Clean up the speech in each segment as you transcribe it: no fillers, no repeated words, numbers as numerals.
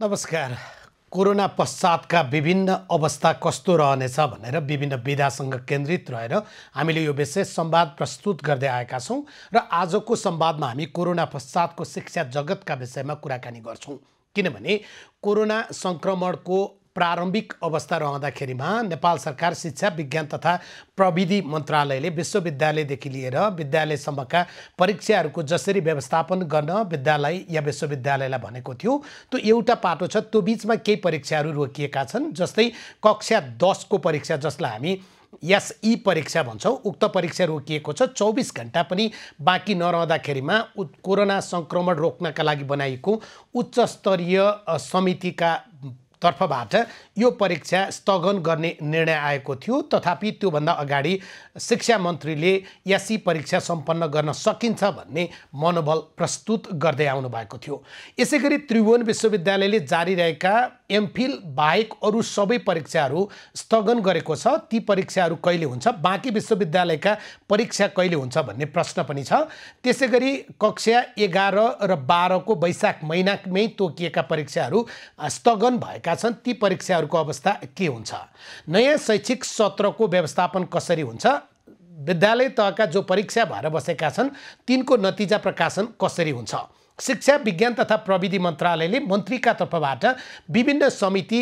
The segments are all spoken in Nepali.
नमस्कार। कोरोना पश्चातका विभिन्न अवस्था कस्तो रहनेछ भनेर विभिन्न विधासँग केन्द्रित रहेर हामीले यो विशेष संवाद प्रस्तुत गर्दै आएका छौं र आजको संवादमा हामी कोरोना पश्चातको शिक्षा जगतका विषयमा कुराकानी गर्छौं। किनभने कोरोना संक्रमणको प्रारम्भिक अवस्था रहँदाखेरिमा नेपाल सरकार शिक्षा विज्ञान तथा प्रविधि मन्त्रालयले विश्वविद्यालयदेखि लिएर विद्यालयसम्मका परीक्षाहरूको जसरी व्यवस्थापन गर्न विद्यालय या विश्वविद्यालयलाई भनेको थियो त्यो एउटा पाटो छ। त्यो बीचमा केही परीक्षाहरू रोकिएका छन्, जस्तै कक्षा 10 को परीक्षा जसलाई हामी एसई परीक्षा भन्छौं। उक्त परीक्षा रोकिएको छ। 24 घण्टा पनि बाँकी नरहँदाखेरिमा कोरोना संक्रमण रोक्नका लागि बनाइएको उच्च स्तरीय समितिका तर्फबाट यो परीक्षा स्थगन गर्ने निर्णय आएको थियो। तथापि त्योभन्दा अगाडि शिक्षा मन्त्रीले एसई परीक्षा सम्पन्न गर्न सकिन्छ भन्ने मनोबल प्रस्तुत गर्दै आउनु भएको थियो। यसैगरी त्रिभुवन विश्वविद्यालयले जारी रहेका एमफिल बाहेक अरू सबै परीक्षाहरू स्थगन गरेको छ। ती परीक्षाहरू कहिले हुन्छ, बाँकी विश्वविद्यालयका परीक्षा कहिले हुन्छ भन्ने प्रश्न पनि छ। त्यसैगरी कक्षा 11 र 12 को वैशाख महिनामै तोकिएका परीक्षाहरू स्थगन भएका छन्। ती परीक्षाहरूको अवस्था के हुन्छ, नयाँ शैक्षिक सत्रको व्यवस्थापन कसरी हुन्छ, विद्यालय तहका जो परीक्षा भएर बसेका छन् तिनको नतिजा प्रकाशन कसरी हुन्छ। शिक्षा विज्ञान तथा प्रविधि मन्त्रालयले मन्त्रीका तर्फबाट विभिन्न समिति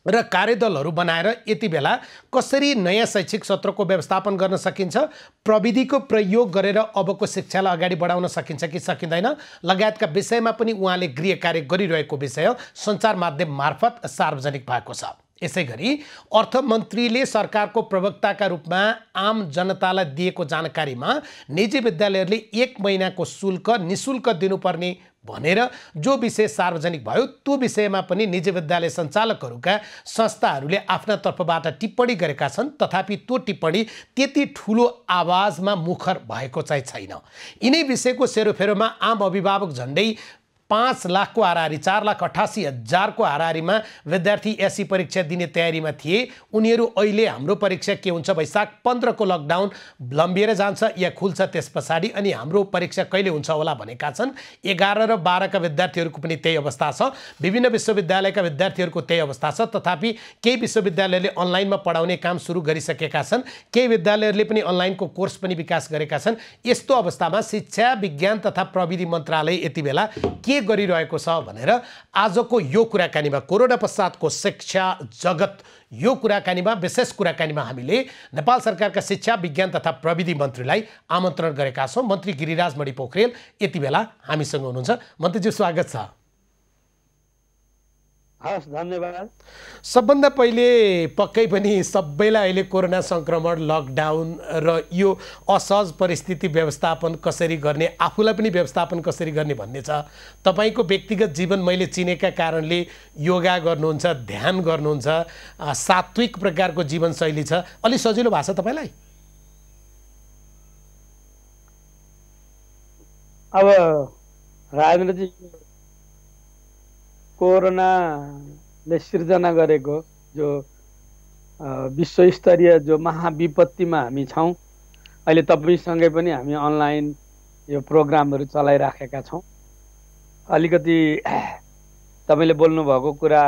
र कार्यदलहरू बनाएर यति बेला कसरी नयाँ शैक्षिक सत्रको व्यवस्थापन गर्न सकिन्छ, प्रविधिको प्रयोग गरेर अबको शिक्षालाई अगाडि बढाउन सकिन्छ कि सकिँदैन लगायतका विषयमा पनि उहाँले गृह कार्य गरिरहेको विषय सञ्चार माध्यम मार्फत सार्वजनिक भएको छ। यसैगरी अर्थमन्त्रीले सरकारको प्रवक्ताका रूपमा आम जनतालाई दिएको जानकारीमा निजी विद्यालयहरूले 1 महिनाको शुल्क निशुल्क दिनुपर्ने भनेर जो विषय सार्वजनिक भयो त्यो विषयमा पनि निजी विद्यालय सञ्चालकहरूका संस्थाहरूले आफ्ना तर्फबाट टिप्पणी गरेका छन्। तथापि त्यो टिप्पणी त्यति ठुलो आवाजमा मुखर भएको चाहिँ छैन। यिनै विषयको सेरोफेरोमा आम अभिभावक झन्डै 5 लाख को हाराहारी 4,88,000 को हाराहारीमा विद्यार्थी एसई परीक्षा दिने तयारीमा थिए। उनीहरू अहिले हाम्रो परीक्षा के हुन्छ, वैशाख 15 को लकडाउन लम्बिएर जान्छ या खुल्छ त्यस पछाडि अनि हाम्रो परीक्षा कहिले हुन्छ होला भनेका छन्। 11 र 12 का विद्यार्थीहरूको पनि त्यही अवस्था छ। विभिन्न विश्वविद्यालयका विद्यार्थीहरूको त्यही अवस्था छ। तथापि केही विश्वविद्यालयले अनलाइनमा पढाउने काम सुरु गरिसकेका छन्, केही विद्यालयहरूले पनि अनलाइनको कोर्स पनि विकास गरेका छन्। यस्तो अवस्थामा शिक्षा विज्ञान तथा प्रविधि मन्त्रालय यति बेला के गरिरहेको छ भनेर आजको यो कुराकानीमा कोरोना पश्चातको शिक्षा जगत यो कुराकानीमा विशेष कुराकानीमा हामीले नेपाल सरकारका शिक्षा विज्ञान तथा प्रविधि मन्त्रीलाई आमन्त्रण गरेका छौं। मन्त्री गिरिराज मणि पोखरेल यति बेला हामीसँग हुनुहुन्छ। मन्त्रीज्यू स्वागत छ। हस्, धन्यवाद। सबभन्दा पहिले पक्कै पनि सबैलाई अहिले कोरोना संक्रमण लकडाउन र यो असहज परिस्थिति व्यवस्थापन कसरी गर्ने, आफूलाई पनि व्यवस्थापन कसरी गर्ने भन्ने छ। तपाईको व्यक्तिगत जीवन मैले चिनेका कारणले योगा गर्नुहुन्छ, ध्यान गर्नुहुन्छ, सात्विक प्रकारको जीवनशैली छ। अलि सजिलो भएको छ तपाईलाई? अब राजेन्द्रजी, कोरोनाले सिर्जना गरेको जो विश्वस्तरीय जो महाविपत्तिमा हामी छौँ, अहिले तपाईँसँगै पनि हामी अनलाइन यो प्रोग्रामहरू चलाइराखेका छौँ। अलिकति तपाईँले बोल्नुभएको कुरा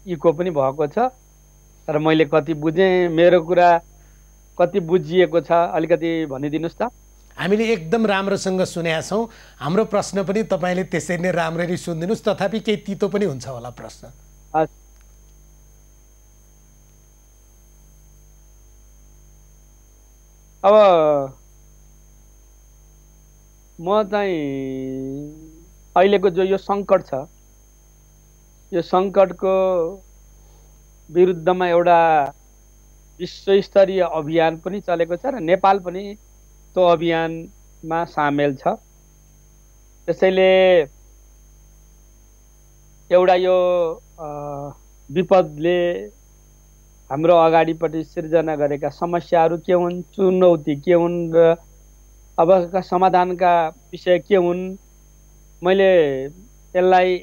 इको पनि भएको छ, तर मैले कति बुझेँ, मेरो कुरा कति बुझिएको छ अलिकति भनिदिनुहोस् त। हामीले एकदम राम्रोसँग सुनेका छौं। हाम्रो प्रश्न पनि तपाईले त्यसरी नै राम्ररी सुनिदिनुस्, तथापि केही तितो पनि हुन्छ होला प्रश्न। अब म चाहिँ अहिलेको जो यो सङ्कट छ, यो सङ्कटको विरुद्धमा एउटा विश्वस्तरीय अभियान पनि चलेको छ र नेपाल पनि त्यो अभियानमा सामेल छ। त्यसैले एउटा यो विपदले हाम्रो अगाडिपट्टि सिर्जना गरेका समस्याहरू के हुन्, चुनौती के हुन् र अबका समाधानका विषय के हुन्, मैले यसलाई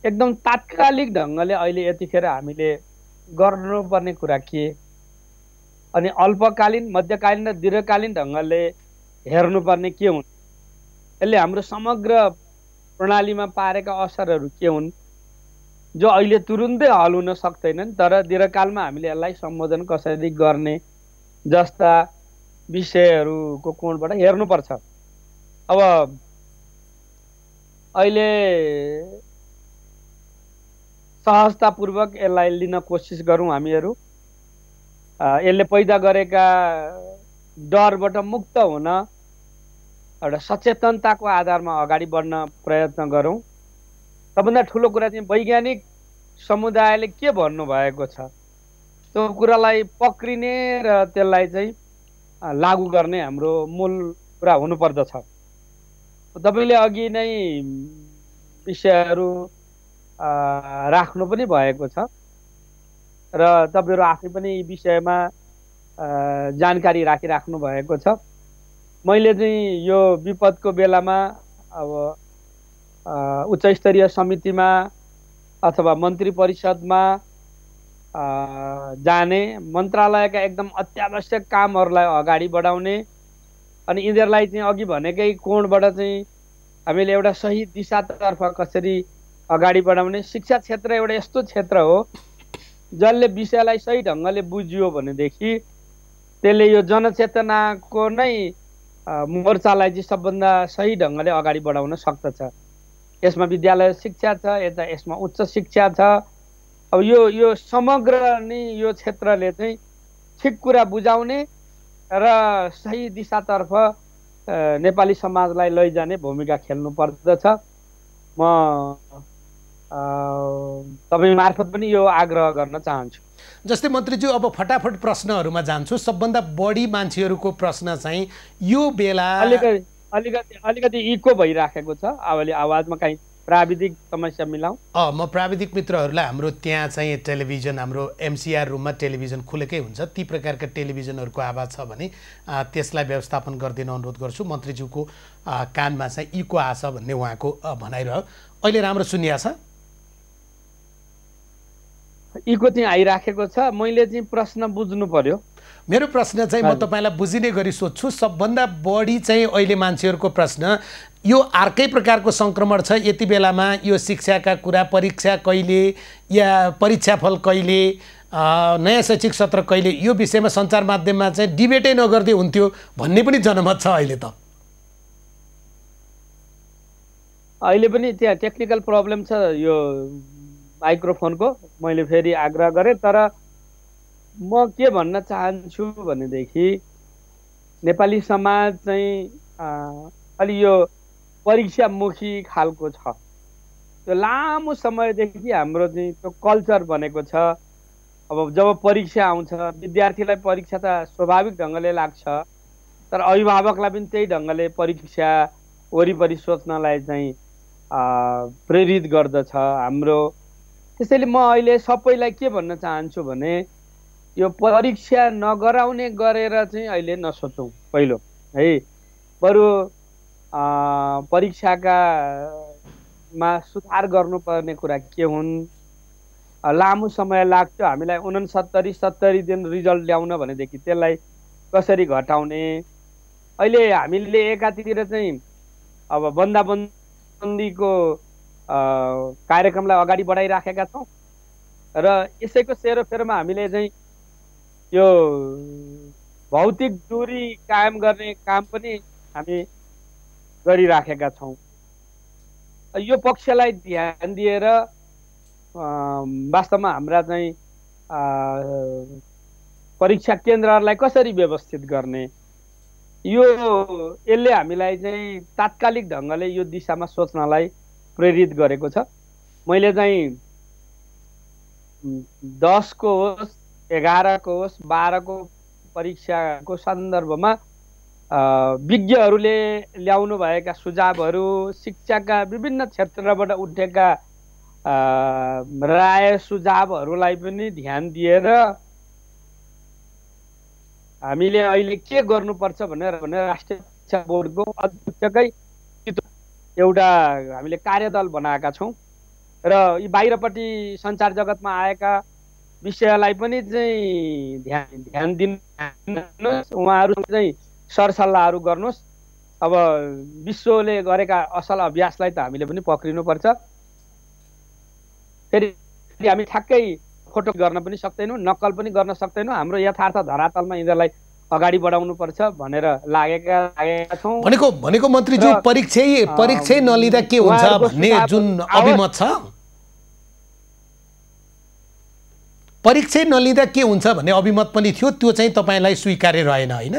एकदम तात्कालिक ढङ्गले अहिले यतिखेर हामीले गर्नुपर्ने कुरा के, अनि अल्पकालीन मध्यकालीन र दीर्घकालीन ढङ्गले हेर्नुपर्ने के हुन्, यसले हाम्रो समग्र प्रणालीमा पारेका असरहरू के हुन् जो अहिले तुरुन्तै हल हुन सक्दैनन्, तर दीर्घकालमा हामीले यसलाई सम्बोधन कसरी गर्ने जस्ता विषयहरूको कोणबाट हेर्नुपर्छ। अब अहिले सहजतापूर्वक यसलाई लिन कोसिस गरौँ हामीहरू। यसले पैदा गरेका डरबाट मुक्त हुन एउटा सचेतनताको आधारमा अगाडि बढ्न प्रयत्न गरौँ। सबभन्दा ठुलो कुरा चाहिँ वैज्ञानिक समुदायले के भन्नुभएको छ त्यो कुरालाई पक्रिने र त्यसलाई चाहिँ लागू गर्ने हाम्रो मूल कुरा हुनुपर्दछ। तपाईँले अघि नै विषयहरू राख्नु पनि भएको छ र तपाईँहरू आफै पनि यी विषयमा जानकारी राखिराख्नु भएको छ। मैले चाहिँ यो विपदको बेलामा अब उच्च स्तरीय समितिमा अथवा मन्त्री परिषदमा जाने, मन्त्रालयका एकदम अत्यावश्यक कामहरूलाई अगाडि बढाउने अनि यिनीहरूलाई चाहिँ अघि भनेकै कोणबाट चाहिँ हामीले एउटा सही दिशातर्फ कसरी अगाडि बढाउने। शिक्षा क्षेत्र एउटा यस्तो क्षेत्र हो जसले विषयलाई सही ढङ्गले बुझियो भनेदेखि त्यसले यो जनचेतनाको नै मोर्चालाई चाहिँ सबभन्दा सही ढङ्गले अगाडि बढाउन सक्दछ। यसमा विद्यालय शिक्षा छ, यसमा उच्च शिक्षा छ। अब यो समग्र नै यो क्षेत्रले चाहिँ ठिक कुरा बुझाउने र सही दिशातर्फ नेपाली समाजलाई लैजाने भूमिका खेल्नु पर्दछ। म तपाईँ मार्फत पनि यो आग्रह गर्न चाहन्छु। जस्तै मन्त्रीज्यू, अब फटाफट प्रश्नहरूमा जान्छु। सबभन्दा बढी मान्छेहरूको प्रश्न चाहिँ यो बेला अलिकति इको भइराखेको छ। अब आवाजमा कहीँ प्राविधिक समस्या मिलाउँ। म प्राविधिक मित्रहरूलाई हाम्रो त्यहाँ चाहिँ टेलिभिजन, हाम्रो एमसिआर रुममा टेलिभिजन खुलेकै हुन्छ, ती प्रकारका टेलिभिजनहरूको आवाज छ भने त्यसलाई व्यवस्थापन गरिदिन अनुरोध गर्छु। मन्त्रीज्यूको कानमा चाहिँ इको आछ भन्ने उहाँको भनाइरह्यो। अहिले राम्रो सुनिया छ? इको चाहिँ आइराखेको छ। मैले चाहिँ प्रश्न बुझ्नु पर्यो। मेरो प्रश्न चाहिँ म तपाईँलाई बुझिने गरी सोध्छु। सबभन्दा बढी चाहिँ अहिले मान्छेहरूको प्रश्न यो अर्कै प्रकारको सङ्क्रमण छ, यति बेलामा यो शिक्षाका कुरा, परीक्षा कहिले या परीक्षाफल कहिले, नयाँ शैक्षिक सत्र कहिले, यो विषयमा सञ्चार माध्यममा चाहिँ डिबेटै नगर्दै हुन्थ्यो भन्ने पनि जनमत छ अहिले। त अहिले पनि त्यहाँ टेक्निकल प्रब्लम छ यो माइक्रोफोनको, मैले फेरि आग्रह गरेँ। तर म के भन्न चाहन्छु भनेदेखि नेपाली समाज चाहिँ अलि यो परीक्षामुखी खालको छ। त्यो लामो समयदेखि हाम्रो चाहिँ त्यो कल्चर बनेको छ। अब जब परीक्षा आउँछ विद्यार्थीलाई परीक्षा त स्वाभाविक ढङ्गले लाग्छ, तर अभिभावकलाई पनि त्यही ढङ्गले परीक्षा वरिपरि सोच्नलाई चाहिँ प्रेरित गर्दछ हाम्रो। त्यसैले म अहिले सबैलाई के भन्न चाहन्छु भने यो परीक्षा नगराउने गरेर चाहिँ अहिले नसोचौँ पहिलो है। बरु परीक्षाका मा सुधार गर्नुपर्ने कुरा के हुन्। लामो समय लाग्छ हामीलाई 69-70 दिन रिजल्ट ल्याउन भनेदेखि त्यसलाई कसरी घटाउने। अहिले हामीले एकातिर चाहिँ अब बन्दाबन्दीको कार्यक्रमलाई अगाडि बढाइराखेका छौँ र यसैको सेरोफेरोमा हामीले चाहिँ यो भौतिक दूरी कायम गर्ने काम पनि हामी गरिराखेका छौँ। यो पक्षलाई ध्यान दिएर वास्तवमा हाम्रा चाहिँ परीक्षा केन्द्रहरूलाई कसरी व्यवस्थित गर्ने, यसले हामीलाई चाहिँ तात्कालिक ढङ्गले यो दिशामा सोच्नलाई प्रेरित गरेको छ। मैले चाहिँ 10 को होस्, 11 को होस्, 12 को परीक्षाको सन्दर्भमा विज्ञहरूले ल्याउनु भएका सुझावहरू, शिक्षाका विभिन्न क्षेत्रबाट उठेका राय सुझावहरूलाई पनि ध्यान दिएर हामीले अहिले के गर्नुपर्छ भनेर राष्ट्रिय शिक्षा बोर्डको अध्यक्षकै एउटा हामीले कार्यदल बनाएका छौँ र यी बाहिरपट्टि सञ्चार जगतमा आएका विषयलाई पनि चाहिँ ध्यान दिनुहोस्, उहाँहरू चाहिँ सरसल्लाहहरू गर्नुहोस्। अब विश्वले गरेका असल अभ्यासलाई त हामीले पनि पक्रिनुपर्छ। फेरि हामी ठ्याक्कै फोटो गर्न पनि सक्दैनौँ, नक्कल पनि गर्न सक्दैनौँ। हाम्रो यथार्थ धरातलमा यिनीहरूलाई अगाडि बढाउनुपर्छ भनेर लागेका छौँ। भनेको मन्त्रीज्यू परीक्षै नलिँदा के हुन्छ भन्ने जुन अभिमत छ, परीक्षै नलिँदा के हुन्छ भन्ने अभिमत पनि थियो, त्यो चाहिँ तपाईँलाई स्वीकार्य रहेन होइन?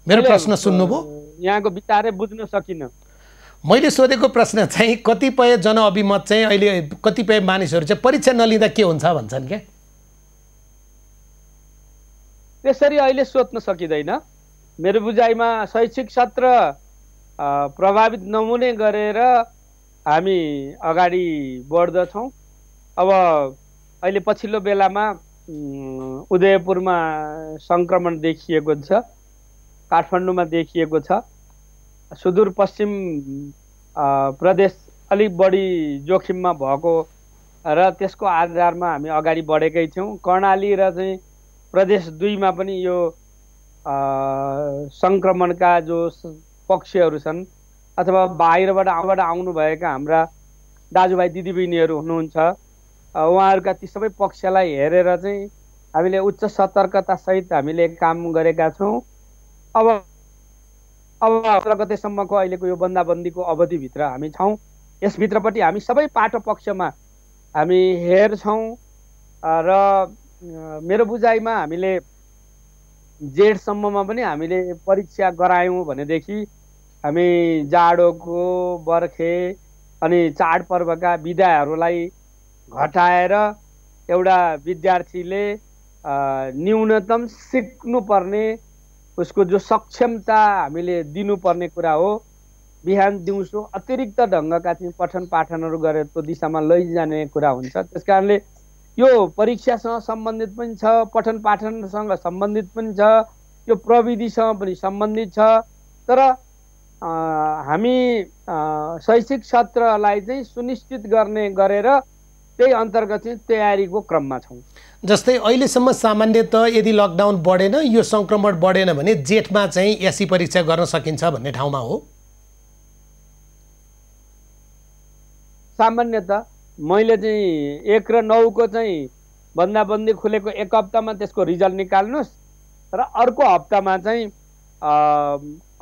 मेरो प्रश्न सुन्नुभयो? यहाँको विचारै बुझ्न सकिनँ। मैले सोधेको प्रश्न चाहिँ कतिपय जनअभिमत चाहिँ अहिले कतिपय मानिसहरू चाहिँ परीक्षा नलिँदा के हुन्छ भन्छन् क्या। त्यसरी अहिले सोध्न सकिँदैन। मेरो बुझाइमा शैक्षिक सत्र प्रभावित नहुने गरेर हामी अगाडि बढ्दछौँ। अब अहिले पछिल्लो बेलामा उदयपुरमा सङ्क्रमण देखिएको छ, काठमाडौँमा देखिएको छ, सुदूरपश्चिम प्रदेश अलिक बढी जोखिममा भएको र त्यसको आधारमा हामी अगाडि बढेकै थियौँ। कर्णाली र चाहिँ प्रदेश 2 मा पनि यो सङ्क्रमणका जो पक्षहरू छन् अथवा बाहिरबाट आउनुभएका हाम्रा दाजुभाइ दिदीबहिनीहरू हुनुहुन्छ, उहाँहरूका ती सबै पक्षलाई हेरेर चाहिँ हामीले उच्च सतर्कतासहित हामीले काम गरेका छौँ। अब 17 गतेसम्मको अहिलेको यो बन्दाबन्दीको अवधिभित्र हामी छौँ। यसभित्रपट्टि हामी सबै पाटो पक्षमा हामी हेर्छौँ र मेरो बुझाइमा हामीले जेठसम्ममा पनि हामीले परीक्षा गरायौँ भनेदेखि हामी जाडोको, बर्खे अनि चाडपर्वका बिदाहरूलाई घटाएर एउटा विद्यार्थीले न्यूनतम सिक्नुपर्ने उसको जो सक्षमता हामीले दिनुपर्ने कुरा हो। बिहान दिउँसो अतिरिक्त ढङ्गका चाहिँ पठन पाठनहरू गरेर त्यो दिशामा लैजाने कुरा हुन्छ। त्यस कारणले यो परीक्षासँग सम्बन्धित पनि छ, पठन पाठनसँग सम्बन्धित पनि छ, यो प्रविधिसँग पनि सम्बन्धित छ। तर हामी शैक्षिक सत्रलाई चाहिँ सुनिश्चित गरेर त्यही अन्तर्गत चाहिँ तयारीको क्रममा छौँ। जस्तै अहिलेसम्म सामान्यतः यदि लकडाउन बढेन, यो सङ्क्रमण बढेन भने जेठमा चाहिँ एससी परीक्षा गर्न सकिन्छ भन्ने ठाउँमा हो। सामान्यतः मैले चाहिँ 1 र 9 को चाहिँ बन्दाबन्दी खुलेको 1 हप्तामा त्यसको रिजल्ट निकाल्नुहोस् र अर्को हप्तामा चाहिँ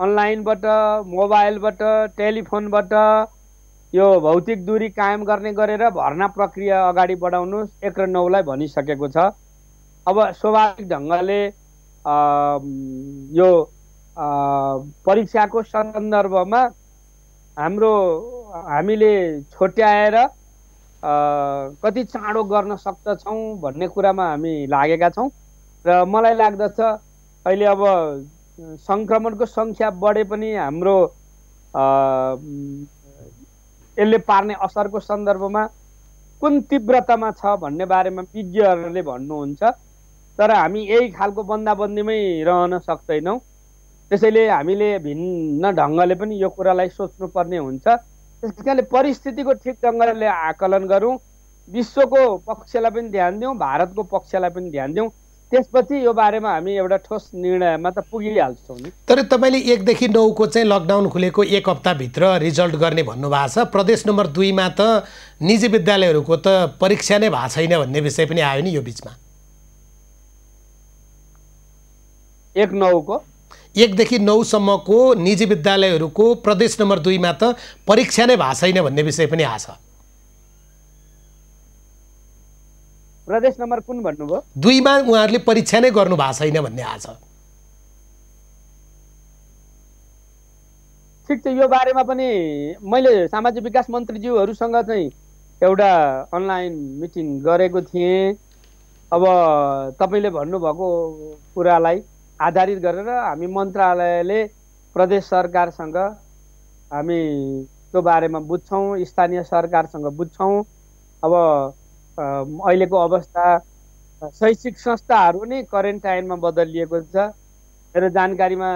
अनलाइनबाट, मोबाइलबाट, टेलिफोनबाट यो भौतिक दूरी कायम गर्ने गरेर भर्ना प्रक्रिया अगाडि बढाउनुहोस्। 1 र 9 लाई भनिसकेको छ। अब स्वाभाविक ढङ्गले यो परीक्षाको सन्दर्भमा हामीले छुट्याएर कति चाँडो गर्न सक्दछौँ भन्ने कुरामा हामी लागेका छौँ र मलाई लाग्दछ अहिले अब सङ्क्रमणको सङ्ख्या बढे पनि हाम्रो यसले पार्ने असरको सन्दर्भमा कुन तीव्रतामा छ भन्ने बारेमा विज्ञहरूले भन्नुहुन्छ। तर हामी यही खालको बन्दाबन्दीमै रहन सक्दैनौँ। त्यसैले हामीले भिन्न ढङ्गले पनि यो कुरालाई सोच्नुपर्ने हुन्छ। त्यसकारणले परिस्थितिको ठिक ढङ्गले आकलन गरौँ, विश्वको पक्षलाई पनि ध्यान दिउँ, भारतको पक्षलाई पनि ध्यान दिउँ, त्यसपछि यो बारेमा हामी एउटा ठोस निर्णयमा त पुगिहाल्छौँ नि। तर तपाईँले 1 देखि 9 को चाहिँ लकडाउन खुलेको 1 हप्ताभित्र रिजल्ट गर्ने भन्नुभएको छ। प्रदेश नम्बर 2 मा त निजी विद्यालयहरूको त परीक्षा नै भएको छैन भन्ने विषय पनि आयो नि यो बिचमा। 1 देखि 9 सम्मको निजी विद्यालयहरूको प्रदेश नम्बर 2 मा त परीक्षा नै भएको छैन भन्ने विषय पनि आछ। प्रदेश नम्बर कुन भन्नुभयो? 2 मा उहाँहरूले परीक्षा नै गर्नु भएको छैन भन्ने आछ। ठिक छ, यो बारेमा पनि मैले सामाजिक विकास मन्त्रीज्यूहरूसँग चाहिँ एउटा अनलाइन मिटिङ गरेको थिएँ। अब तपाईँले भन्नुभएको कुरालाई आधारित गरेर हामी मन्त्रालयले प्रदेश सरकारसँग हामी त्यो बारेमा बुझ्छौँ, स्थानीय सरकारसँग बुझ्छौँ। अब अहिलेको अवस्था शैक्षिक संस्थाहरू नै क्वारेन्टाइनमा बदलिएको छ। मेरो जानकारीमा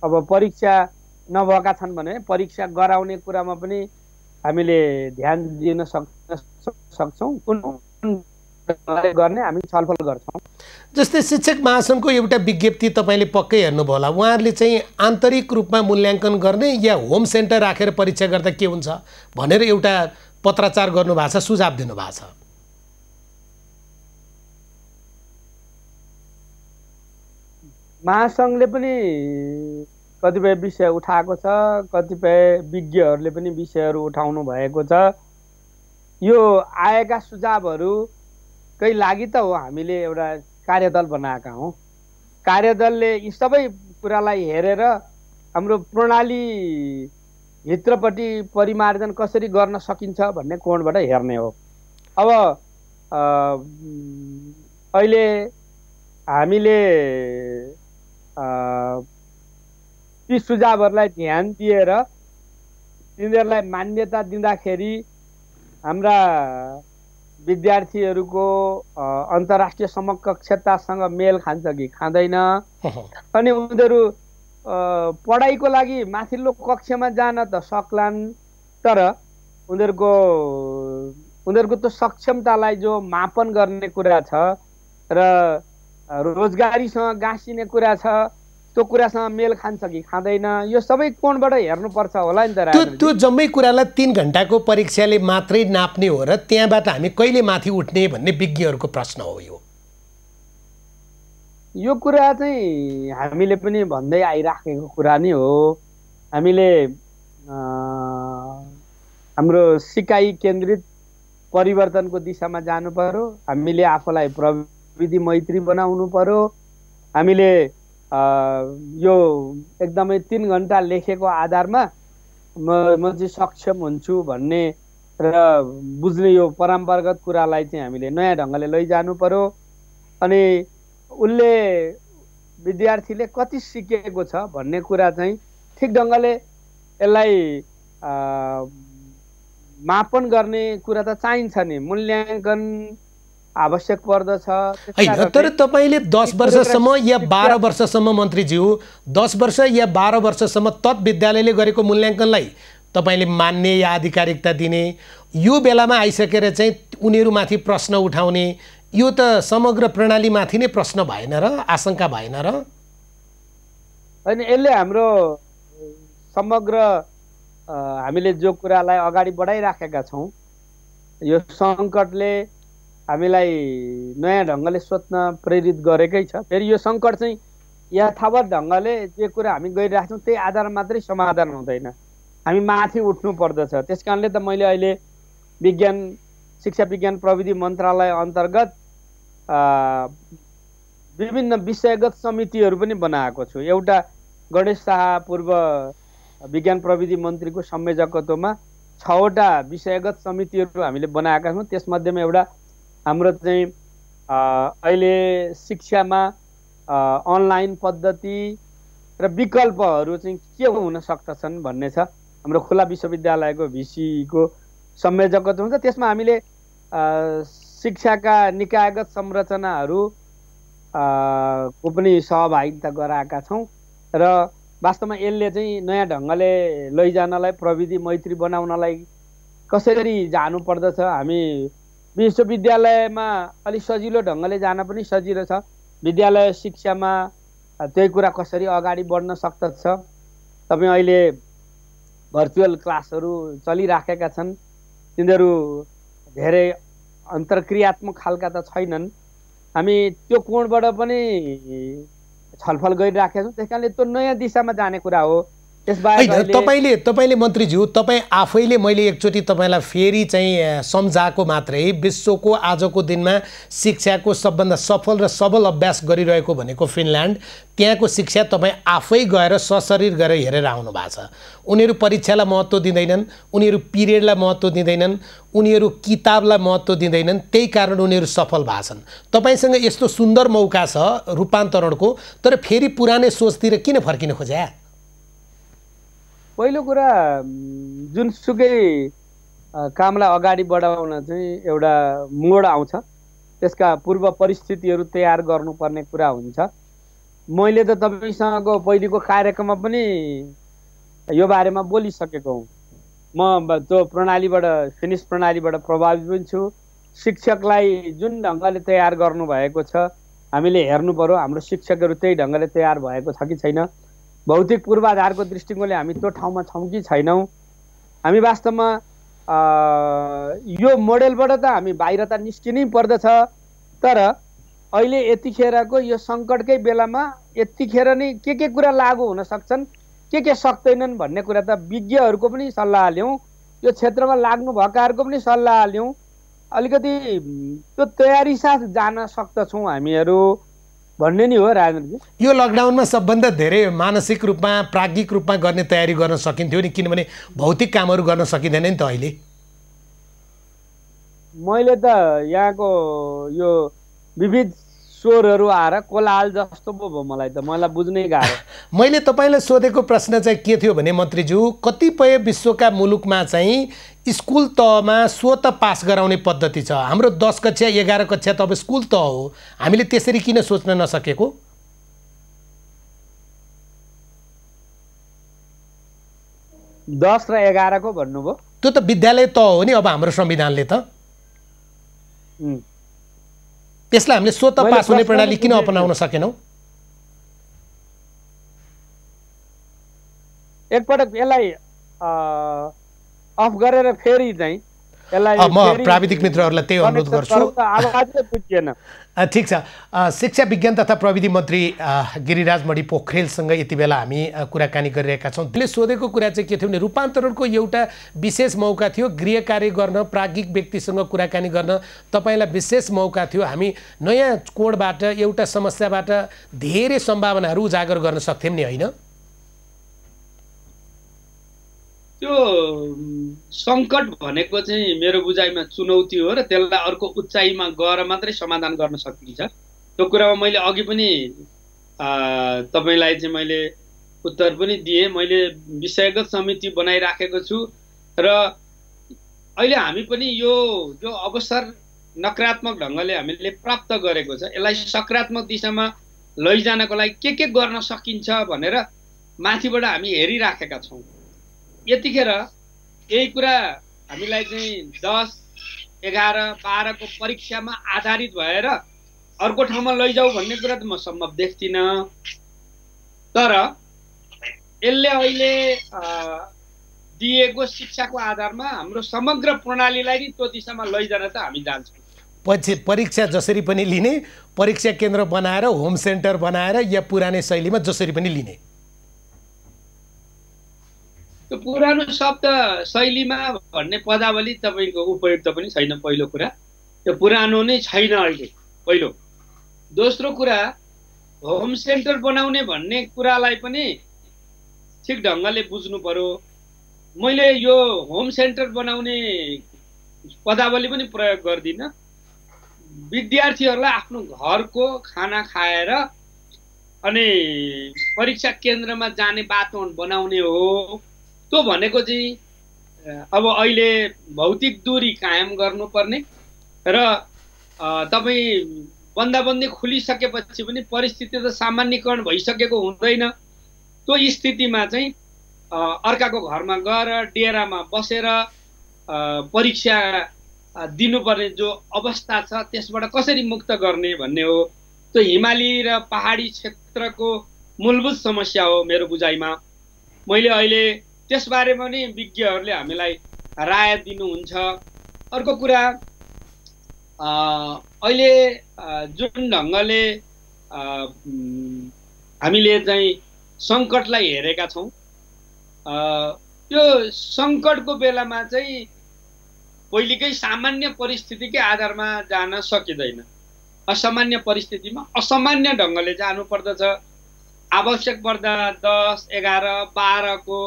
अब परीक्षा नभएका छन् भने परीक्षा गराउने कुरामा पनि हामीले ध्यान दिन सक्छौँ। कुन गर्ने हामी छलफल गर्छौँ। जस्तै शिक्षक महासङ्घको एउटा विज्ञप्ति तपाईँले पक्कै हेर्नुभयो होला, उहाँहरूले चाहिँ आन्तरिक रूपमा मूल्याङ्कन गर्ने या होम सेन्टर राखेर परीक्षा गर्दा के हुन्छ भनेर एउटा पत्राचार गर्नुभएको छ, सुझाव दिनुभएको छ। महासङ्घले पनि कतिपय विषय उठाएको छ, कतिपय विज्ञहरूले पनि विषयहरू उठाउनु भएको छ। यो आएका सुझावहरूकै लागि त हो हामीले एउटा कार्यदल बनाएका हौँ। कार्यदलले यी सबै कुरालाई हेरेर हाम्रो प्रणाली भित्रपट्टि परिमार्जन कसरी गर्न सकिन्छ भन्ने कोणबाट हेर्ने हो। अब अहिले हामीले ती सुझावहरूलाई ध्यान दिएर तिनीहरूलाई मान्यता दिँदाखेरि हाम्रा विद्यार्थीहरूको अन्तर्राष्ट्रिय समकक्षतासँग मेल खान्छ कि खाँदैन, अनि उनीहरू पढाइको लागि माथिल्लो कक्षामा जान त सक्लान्, तर उनीहरूको त्यो सक्षमतालाई जो मापन गर्ने कुरा छ र रोजगारीसँग गाँसिने कुरा छ, त्यो कुरासँग मेल खान्छ कि खाँदैन, यो सबै कोणबाट हेर्नुपर्छ होला नि त। त्यो जम्मै कुरालाई 3 घण्टाको परीक्षाले मात्रै नाप्ने हो र त्यहाँबाट हामी कहिले माथि उठ्ने भन्ने विज्ञहरूको प्रश्न हो। यो कुरा चाहिँ हामीले पनि भन्दै आइराखेको कुरा नै हो। हामीले हाम्रो सिकाइ केन्द्रित परिवर्तनको दिशामा जानु पर्यो। हामीले आफूलाई प्रविधि मैत्री बनाउनु पर्यो। हामीले यो एकदमै 3 घण्टा लेखेको आधारमा म चाहिँ सक्षम हुन्छु भन्ने र बुझ्ने यो परम्परागत कुरालाई चाहिँ हामीले नयाँ ढङ्गले लैजानु पर्यो। अनि उसले विद्यार्थीले कति सिकेको छ भन्ने कुरा चाहिँ ठिक ढङ्गले यसलाई मापन गर्ने कुरा त चाहिन्छ नि, मूल्याङ्कन आवश्यक पर्दछ। होइन, तर तपाईँले 10 वर्षसम्म या 12 वर्षसम्म मन्त्रीज्यू 10 वर्ष या 12 वर्षसम्म तत् विद्यालयले गरेको मूल्याङ्कनलाई तपाईँले मान्ने या आधिकारिकता दिने, यो बेलामा आइसकेर चाहिँ उनीहरूमाथि प्रश्न उठाउने, यो त समग्र प्रणालीमाथि नै प्रश्न भएन र, आशंका भएन र? होइन, यसले हाम्रो समग्र हामीले जो कुरालाई अगाडि बढाइराखेका छौँ, यो सङ्कटले हामीलाई नयाँ ढङ्गले सोच्न प्रेरित गरेकै छ। फेरि यो सङ्कट चाहिँ यथावत ढङ्गले जे कुरा हामी गरिरहेको छौँ त्यही आधारमा मात्रै समाधान हुँदैन, हामी माथि उठ्नु पर्दछ। त्यस कारणले त मैले अहिले शिक्षा विज्ञान प्रविधि मन्त्रालय अन्तर्गत विभिन्न विषयगत समितिहरू पनि बनाएको छु। एउटा गणेश शाह पूर्व विज्ञान प्रविधि मन्त्रीको संयोजकत्वमा 6वटा विषयगत समितिहरू हामीले बनाएका छौँ। त्यसमध्येमा एउटा हाम्रो चाहिँ अहिले शिक्षामा अनलाइन पद्धति र विकल्पहरू चाहिँ के हुन सक्दछन् भन्ने छ। हाम्रो खुला विश्वविद्यालयको भिसीको संयोजकत्व हुन्छ। त्यसमा हामीले शिक्षाका निकायगत संरचनाहरू को पनि सहभागिता गराएका छौँ र वास्तवमा यसले चाहिँ नयाँ ढङ्गले लैजानलाई, प्रविधि मैत्री बनाउनलाई कसरी जानु पर्दछ। हामी विश्वविद्यालयमा अलिक सजिलो ढङ्गले जान पनि सजिलो छ, विद्यालय शिक्षामा त्यही कुरा कसरी अगाडि बढ्न सक्दछ। तपाईँ अहिले भर्चुअल क्लासहरू चलिराखेका छन्, तिनीहरू धेरै अन्तर्क्रियात्मक खालका त छैनन्। हामी त्यो कोणबाट पनि छलफल गरिराखेका छौँ। त्यस कारणले त्यो नयाँ दिशामा जाने कुरा हो। तपाईँले मन्त्रीज्यू, तपाईँ आफैले, मैले एकचोटि तपाईँलाई फेरि चाहिँ सम्झाएको मात्रै, विश्वको आजको दिनमा शिक्षाको सबभन्दा सफल र सबल अभ्यास गरिरहेको भनेको फिनल्यान्ड। त्यहाँको शिक्षा तपाईँ आफै गएर सशरीर गएर हेरेर आउनु भएको छ। उनीहरू परीक्षालाई महत्त्व दिँदैनन्, उनीहरू पिरियडलाई महत्त्व दिँदैनन्, उनीहरू किताबलाई महत्त्व दिँदैनन्, त्यही कारण उनीहरू सफल भएको छन्। तपाईँसँग यस्तो सुन्दर मौका छ रूपान्तरणको, तर फेरि पुरानै सोचतिर किन फर्किन खोज्या? पहिलो कुरा, जुनसुकै कामलाई अगाडि बढाउन चाहिँ एउटा मोड आउँछ, त्यसका पूर्व परिस्थितिहरू तयार गर्नुपर्ने कुरा हुन्छ। मैले त तपाईँसँगको पहिलेको कार्यक्रममा पनि यो बारेमा बोलिसकेको हुँ। म त्यो प्रणालीबाट, फिनिस प्रणालीबाट प्रभावित पनि छु, शिक्षकलाई जुन ढङ्गले तयार गर्नुभएको छ हामीले हेर्नु पर्यो हाम्रो शिक्षकहरू त्यही ढङ्गले तयार भएको छ कि छैन। भौतिक पूर्वाधारको दृष्टिकोणले हामी त्यो ठाउँमा छौँ कि छैनौँ। हामी वास्तवमा यो मोडेलबाट त हामी बाहिर त निस्किनै पर्दछ। तर अहिले यतिखेरको यो सङ्कटकै बेलामा यतिखेर नै के कुरा लागू हुन सक्छन् के सक्दैनन् भन्ने कुरा त विज्ञहरूको पनि सल्लाह लिउँ, यो क्षेत्रमा लाग्नु भएकाहरूको पनि सल्लाह लिउँ। अलिकति त्यो तयारी साथ जान सक्दछौँ हामीहरू भन्ने नि हो राजेन्द्रजी। यो लकडाउनमा सबभन्दा धेरै मानसिक रूपमा प्राज्ञिक रूपमा गर्ने तयारी गर्न सकिन्थ्यो नि, किनभने भौतिक कामहरू गर्न सकिँदैन नि त अहिले। मैले त यहाँको यो विविध स्वरहरू आएर कोलाहल जस्तो पो भयो मलाई त, मलाई बुझ्नै गाह्रो। मैले तपाईँलाई सोधेको प्रश्न चाहिँ के थियो भने मन्त्रीज्यू, कतिपय विश्वका मुलुकमा चाहिँ स्कुल तहमा स्वत पास गराउने पद्धति छ। हाम्रो 10 कक्षा 11 कक्षा त अब स्कुल तह हो, हामीले त्यसरी किन सोच्न नसकेको? 10 र 11 को भन्नुभयो? त्यो त विद्यालय तह हो नि अब हाम्रो संविधानले त। त्यसलाई हामीले स्वत पास हुने प्रणाली किन अपनाउन सकेनौँ? एकपटक यसलाई अफ गरेर फेरि चाहिँ यसलाई म प्राविधिक मित्रहरूलाई त्यही अनुरोध गर्छु। आवाजै पुग्दैन। ठिक छ। शिक्षा विज्ञान तथा प्रविधि मन्त्री गिरिराज मणि पोखरेलसँग यति बेला हामी कुराकानी गरिरहेका छौँ। त्यसले सोधेको कुरा चाहिँ के थियो भने रूपान्तरणको एउटा विशेष मौका थियो, गृह कार्य गर्न, प्राज्ञिक व्यक्तिसँग कुराकानी गर्न तपाईँलाई विशेष मौका थियो। हामी नयाँ कोणबाट एउटा समस्याबाट धेरै सम्भावनाहरू उजागर गर्न सक्थ्यौँ नि, होइन? त्यो सङ्कट भनेको चाहिँ मेरो बुझाइमा चुनौती हो र त्यसलाई अर्को उचाइमा गएर मात्रै समाधान गर्न सकिन्छ। त्यो कुरामा मैले अघि पनि तपाईँलाई चाहिँ मैले उत्तर पनि दिएँ। मैले विषयगत समिति बनाइराखेको छु र अहिले हामी पनि यो जो अवसर नकारात्मक ढङ्गले हामीले प्राप्त गरेको छ यसलाई सकारात्मक दिशामा लैजानको लागि के गर्न सकिन्छ भनेर माथिबाट हामी हेरिराखेका छौँ। यतिखेर यही कुरा हामीलाई चाहिँ 10, 11, 12 को परीक्षामा आधारित भएर अर्को ठाउँमा लैजाऊ भन्ने कुरा त म सम्भव देख्दिनँ। तर यसले अहिले दिएको शिक्षाको आधारमा हाम्रो समग्र प्रणालीलाई नै त्यो दिशामा लैजान त हामी जान्छौँ। पछि परीक्षा जसरी पनि लिने, परीक्षा केन्द्र बनाएर होम सेन्टर बनाएर या पुरानै शैलीमा जसरी पनि लिने, त्यो पुरानो शब्द शैलीमा भन्ने पदावली तपाईँको उपयुक्त पनि छैन। पहिलो कुरा त्यो पुरानो नै छैन अहिले पहिलो। दोस्रो कुरा होम सेन्टर बनाउने भन्ने कुरालाई पनि ठिक ढङ्गले बुझ्नु पर्यो। मैले यो होम सेन्टर बनाउने पदावली पनि प्रयोग गर्दिनँ। विद्यार्थीहरूलाई आफ्नो घरको खाना खाएर अनि परीक्षा केन्द्रमा जाने वातावरण बनाउने हो। त्यो भनेको चाहिँ अब अहिले भौतिक दूरी कायम गर्नुपर्ने र तपाईँ बन्दाबन्दी खुलिसकेपछि पनि परिस्थिति त सामान्यकरण भइसकेको हुँदैन। त्यो स्थितिमा चाहिँ अर्काको घरमा गएर डेरामा बसेर परीक्षा दिनुपर्ने जो अवस्था छ त्यसबाट कसरी मुक्त गर्ने भन्ने हो। त्यो हिमाली र पहाडी क्षेत्रको मूलभूत समस्या हो मेरो बुझाइमा। मैले अहिले त्यसबारेमा पनि विज्ञहरूले हामीलाई राय दिनुहुन्छ। अर्को कुरा अहिले जुन ढङ्गले हामीले चाहिँ सङ्कटलाई हेरेका छौँ त्यो सङ्कटको बेलामा चाहिँ पहिलेकै सामान्य परिस्थितिकै आधारमा जान सकिँदैन। असामान्य परिस्थितिमा असामान्य ढङ्गले जानुपर्दछ। आवश्यक पर्दा 10, 11, 12 को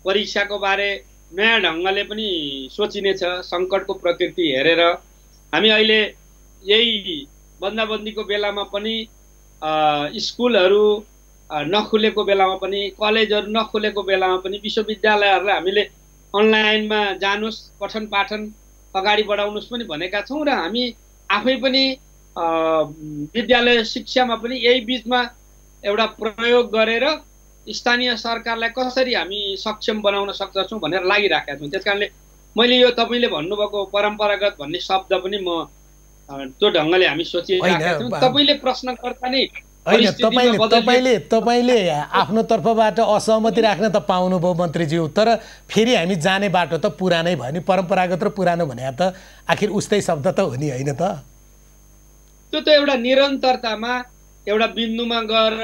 परीक्षाको बारे नयाँ ढङ्गले पनि सोचिनेछ। सङ्कटको प्रकृति हेरेर हामी अहिले यही बन्दाबन्दीको बेलामा पनि स्कुलहरू नखुलेको बेलामा पनि, कलेजहरू नखुलेको बेलामा पनि विश्वविद्यालयहरूलाई हामीले अनलाइनमा जानुस्, पठन पाठन अगाडि बढाउनुहोस् पनि भनेका छौँ र हामी आफै पनि विद्यालय शिक्षामा पनि यही बिचमा एउटा प्रयोग गरेर स्थानीय सरकारलाई कसरी हामी सक्षम बनाउन सक्छौँ भनेर लागिराखेका छौँ। त्यस कारणले मैले यो तपाईँले भन्नुभएको परम्परागत भन्ने शब्द पनि म त्यो ढङ्गले हामी सोचिरहेका छौँ। तपाईँले प्रश्नकर्ता नै होइन, तपाईँले आफ्नो तर्फबाट असहमति राख्न त पाउनुभयो मन्त्रीज्यू, तर फेरि हामी जाने बाटो त पुरानै भयो नि। परम्परागत र पुरानो भने त आखिर उस्तै शब्द त हो नि, होइन त? त्यो त एउटा निरन्तरतामा एउटा बिन्दुमा गएर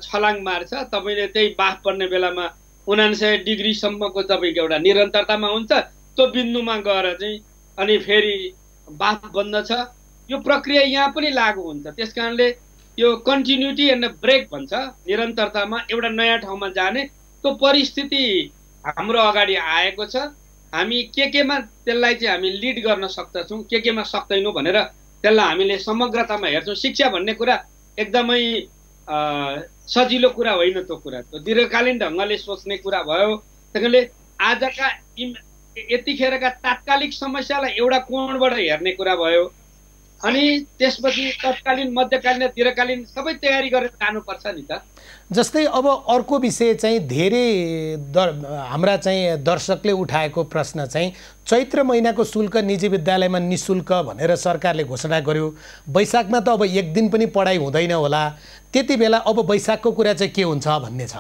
छलाङ मार्छ। तपाईँले त्यही बाफ पर्ने बेलामा 79 डिग्रीसम्मको तपाईँको एउटा निरन्तरतामा हुन्छ, त्यो बिन्दुमा गएर चाहिँ अनि फेरि बाफ बन्द छ। यो प्रक्रिया यहाँ पनि लागू हुन्छ। त्यस कारणले यो कन्टिन्युटी एन्ड ब्रेक भन्छ, निरन्तरतामा एउटा नयाँ ठाउँमा जाने त्यो परिस्थिति हाम्रो अगाडि आएको छ। हामी केमा त्यसलाई चाहिँ हामी लिड गर्न सक्दछौँ, केमा सक्दैनौँ भनेर त्यसलाई हामीले समग्रतामा हेर्छौँ। शिक्षा भन्ने कुरा एकदमै सजिलो कुरा होइन, त्यो कुरा त्यो दीर्घकालीन ढङ्गले सोच्ने कुरा भयो। त्यसैले आजका यतिखेरका तात्कालिक समस्यालाई एउटा कोणबाट हेर्ने कुरा भयो, अनि त्यसपछि तत्कालीन, मध्यकालीन, दीर्घकालीन सबै तयारी गरेर जानुपर्छ नि त। जस्तै अब अर्को विषय चाहिँ धेरै हाम्रा चाहिँ दर्शकले उठाएको प्रश्न चाहिँ चैत्र महिनाको शुल्क निजी विद्यालयमा निःशुल्क भनेर सरकारले घोषणा गर्यो। वैशाखमा त अब एक दिन पनि पढाइ हुँदैन होला, त्यति बेला अब वैशाखको कुरा चाहिँ के हुन्छ भन्ने छ।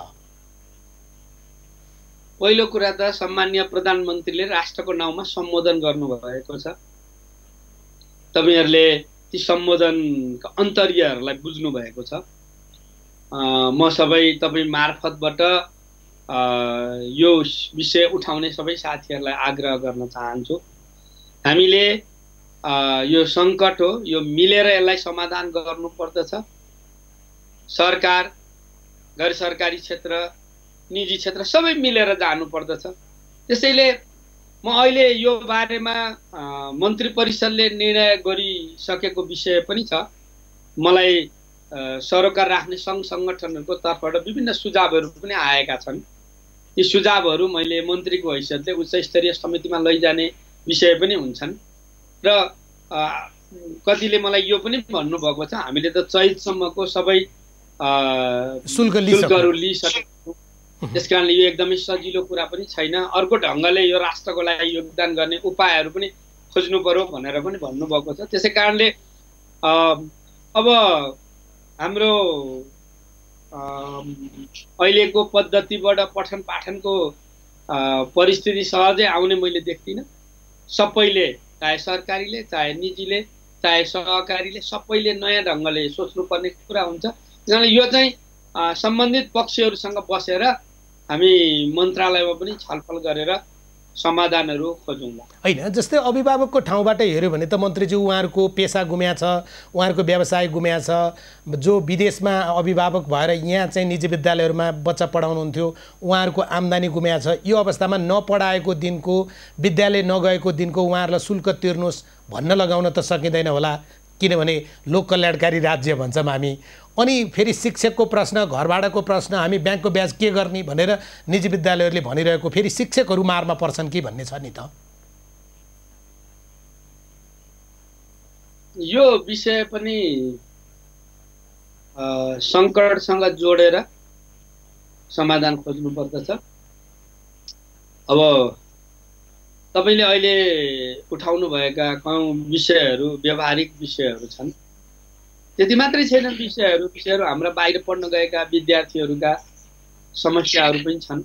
पहिलो कुरा त सम्माननीय प्रधानमन्त्रीले राष्ट्रको नाउँमा सम्बोधन गर्नुभएको छ। तपाईँहरूले ती सम्बोधनका अन्तर्यहरूलाई बुझ्नु भएको छ। म सबै तपाईँ मार्फतबाट यो विषय उठाउने सबै साथीहरूलाई आग्रह गर्न चाहन्छु। हामीले यो सङ्कट हो, यो मिलेर यसलाई समाधान गर्नुपर्दछ। सरकार, गैर सरकारी क्षेत्र, निजी क्षेत्र सबै मिलेर जानुपर्दछ। त्यसैले म अहिले यो बारेमा मन्त्री परिषदले निर्णय गरिसकेको विषय पनि छ। मलाई सरोकार राख्ने सङ्घ सङ्गठनहरूको तर्फबाट विभिन्न सुझावहरू पनि आएका छन्। ती सुझावहरू मैले मन्त्रीको हैसियतले उच्च स्तरीय समितिमा लैजाने विषय पनि हुन्छन्। र कतिले मलाई यो पनि भन्नुभएको छ, हामीले त चैतसम्मको सबै शुल्कहरू लिइसकेको, त्यस कारणले यो एकदमै सजिलो कुरा पनि छैन। अर्को ढङ्गले यो राष्ट्रको लागि योगदान गर्ने उपायहरू पनि खोज्नु पर्यो भनेर पनि भन्नुभएको छ। त्यसै कारणले अब हाम्रो अहिलेको पद्धतिबाट पठन पाठनको परिस्थिति सहजै आउने मैले देख्दिनँ। सबैले, चाहे सरकारीले, चाहे निजीले, चाहे सहकारीले, सबैले नयाँ ढङ्गले सोच्नुपर्ने कुरा हुन्छ। किनभने यो चाहिँ सम्बन्धित पक्षहरूसँग बसेर हामी मन्त्रालयमा पनि छलफल गरेर समाधानहरू खोजौँला। होइन, जस्तै अभिभावकको ठाउँबाट हेऱ्यो भने त मन्त्रीज्यू उहाँहरूको पेसा गुम्या छ, उहाँहरूको व्यवसाय गुम्या छ। जो विदेशमा अभिभावक भएर यहाँ चाहिँ निजी विद्यालयहरूमा बच्चा पढाउनुहुन्थ्यो, उहाँहरूको आम्दानी गुम्या छ। यो अवस्थामा नपढाएको दिनको, विद्यालय नगएको दिनको उहाँहरूलाई शुल्क तिर्नुहोस् भन्न लगाउन त सकिँदैन होला, किनभने लोक कल्याणकारी राज्य भन्छौँ हामी। अनि फेरि शिक्षकको प्रश्न, घरभाडाको प्रश्न, हामी ब्याङ्कको ब्याज के गर्ने भनेर निजी विद्यालयहरूले भनिरहेको, फेरि शिक्षकहरू मारमा पर्छन् कि भन्ने छ नि त। यो विषय पनि सङ्कटसँग जोडेर समाधान खोज्नुपर्दछ। अब तपाईँले अहिले उठाउनु भएका विषयहरू व्यावहारिक विषयहरू छन्, त्यति मात्रै छैनन्। विषयहरू हाम्रा बाहिर पढ्न गएका विद्यार्थीहरूका समस्याहरू पनि छन्।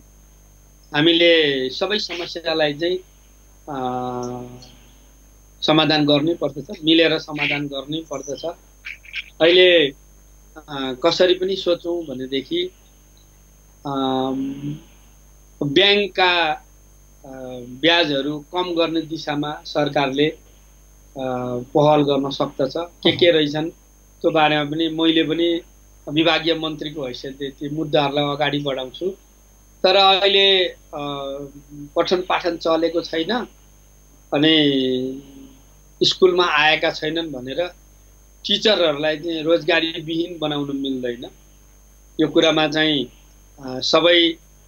हामीले सबै समस्यालाई चाहिँ समाधान गर्नै पर्दछ, मिलेर समाधान गर्नै पर्दछ। अहिले कसरी पनि सोचौँ भनेदेखि ब्याङ्कका ब्याजहरू कम गर्ने दिशामा सरकारले पहल गर्न सक्दछ। के रहेछन् त्यो बारेमा पनि मैले पनि विभागीय मन्त्रीको हैसियतले ती मुद्दाहरूलाई अगाडि बढाउँछु। तर अहिले पठन पाठन चलेको छैन अनि स्कुलमा आएका छैनन् भनेर टिचरहरूलाई चाहिँ रोजगारीविहीन बनाउन मिल्दैन। यो कुरामा चाहिँ सबै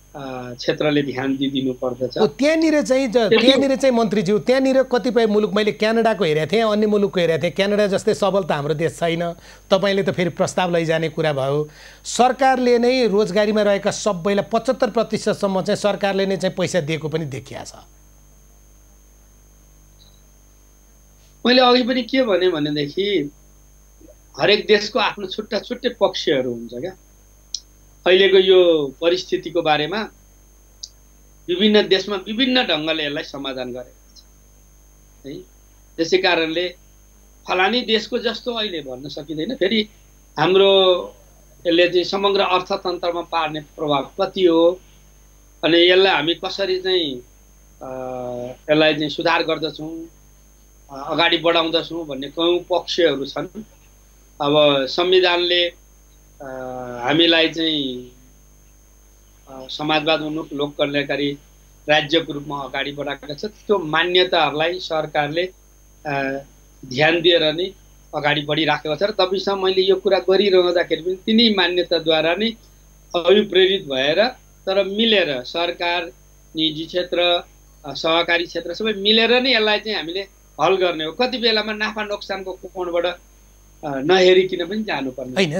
क्षेत्रले ध्यान दिइदिनु पर्दछ। त्यहाँनिर चाहिँ मन्त्रीज्यू, त्यहाँनिर कतिपय मुलुक, मैले क्यानाडाको हेरेको थिएँ, अन्य मुलुकको हेरेको थिएँ। क्यानाडा जस्तै सबल त हाम्रो देश छैन। तपाईँले त फेरि प्रस्ताव लैजाने कुरा भयो। सरकारले नै रोजगारीमा रहेका सबैलाई 75% चाहिँ सरकारले नै चाहिँ पैसा दिएको पनि देखिया छ। मैले अघि पनि के भने भनेदेखि हरेक देशको आफ्नो छुट्टा छुट्टै पक्षहरू हुन्छ क्या। अहिलेको यो परिस्थितिको बारेमा विभिन्न देशमा विभिन्न ढङ्गले यसलाई समाधान गरेको छ है। त्यसै कारणले फलानी देशको जस्तो अहिले भन्न सकिँदैन। फेरि हाम्रो यसले चाहिँ समग्र अर्थतन्त्रमा पार्ने प्रभाव कति हो अनि यसलाई हामी कसरी चाहिँ यसलाई चाहिँ सुधार गर्दछौँ, अगाडि बढाउँदछौँ भन्ने कयौँ पक्षहरू छन्। अब संविधानले हामीलाई चाहिँ समाजवाद उन्मुख लोक कल्याणकारी राज्यको रूपमा अगाडि बढाएको छ। त्यो मान्यताहरूलाई सरकारले ध्यान दिएर नै अगाडि बढिराखेको छ र तबैसम्म मैले यो कुरा गरिरहँदाखेरि पनि तिनै मान्यताद्वारा नै अभिप्रेरित भएर तर मिलेर सरकार, निजी क्षेत्र, सहकारी क्षेत्र सबै मिलेर नै यसलाई चाहिँ हामीले हल गर्ने हो। कति बेलामा नाफा नोक्सानको कोणबाट नहेरिकन पनि जानुपर्ने होइन।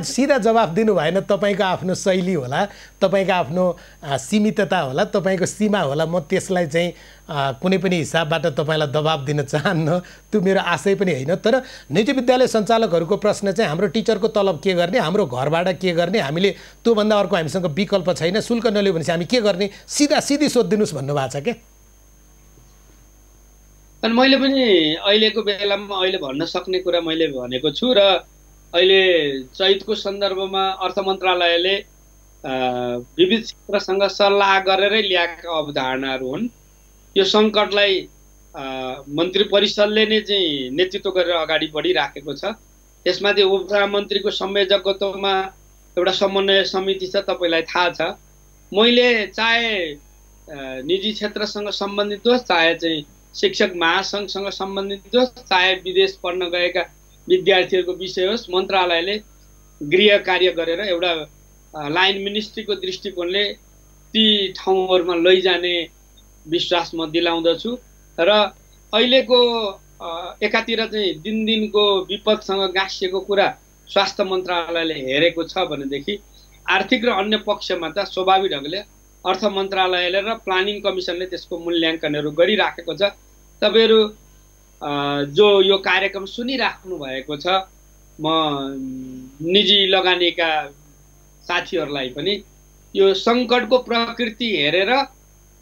सिधा जवाफ दिनु भएन। तपाईँको आफ्नो शैली होला, तपाईँको आफ्नो सीमितता होला, तपाईँको सीमा होला। म त्यसलाई चाहिँ कुनै पनि हिसाबबाट तपाईँलाई दबाब दिन चाहन्न, त्यो मेरो आशय पनि होइन। तर निजी विद्यालय सञ्चालकहरूको प्रश्न चाहिँ हाम्रो टिचरको तलब के गर्ने, हाम्रो घरबाट के गर्ने, हामीले त्योभन्दा अर्को हामीसँग विकल्प छैन, शुल्क नलियो भनेपछि हामी के गर्ने, सिधी सोधिदिनुहोस् भन्नुभएको छ क्या। अनि मैले पनि अहिलेको बेलामा अहिले भन्न सक्ने कुरा मैले भनेको छु र अहिले चैतको सन्दर्भमा अर्थ मन्त्रालयले विविध क्षेत्रसँग सल्लाह गरेरै ल्याएका अवधारणाहरू हुन्। यो सङ्कटलाई मन्त्री परिषदले नै चाहिँ नेतृत्व गरेर अगाडि बढिराखेको छ। त्यसमाथि उपमन्त्रीको संयोजकत्वमा एउटा समन्वय समिति छ, तपाईँलाई थाहा छ। मैले चाहे निजी क्षेत्रसँग सम्बन्धित होस्, चाहे चाहिँ शिक्षक महासङ्घसँग सम्बन्धित होस्, चाहे विदेश पढ्न गएका विद्यार्थीहरूको विषय होस्, मन्त्रालयले गृह कार्य गरेर एउटा लाइन मिनिस्ट्रीको दृष्टिकोणले ती ठाउँहरूमा लैजाने विश्वास म दिलाउँदछु। र अहिलेको एकातिर चाहिँ दिनको विपदसँग गाँसिएको कुरा स्वास्थ्य मन्त्रालयले हेरेको छ भनेदेखि आर्थिक र अन्य पक्षमा त स्वाभाविक ढङ्गले अर्थ मन्त्रालयले र प्लानिङ कमिसनले त्यसको मूल्याङ्कनहरू गरिराखेको छ। तपाईँहरू जो यो कार्यक्रम सुनिराख्नु भएको छ, म निजी लगानीका साथीहरूलाई पनि यो सङ्कटको प्रकृति हेरेर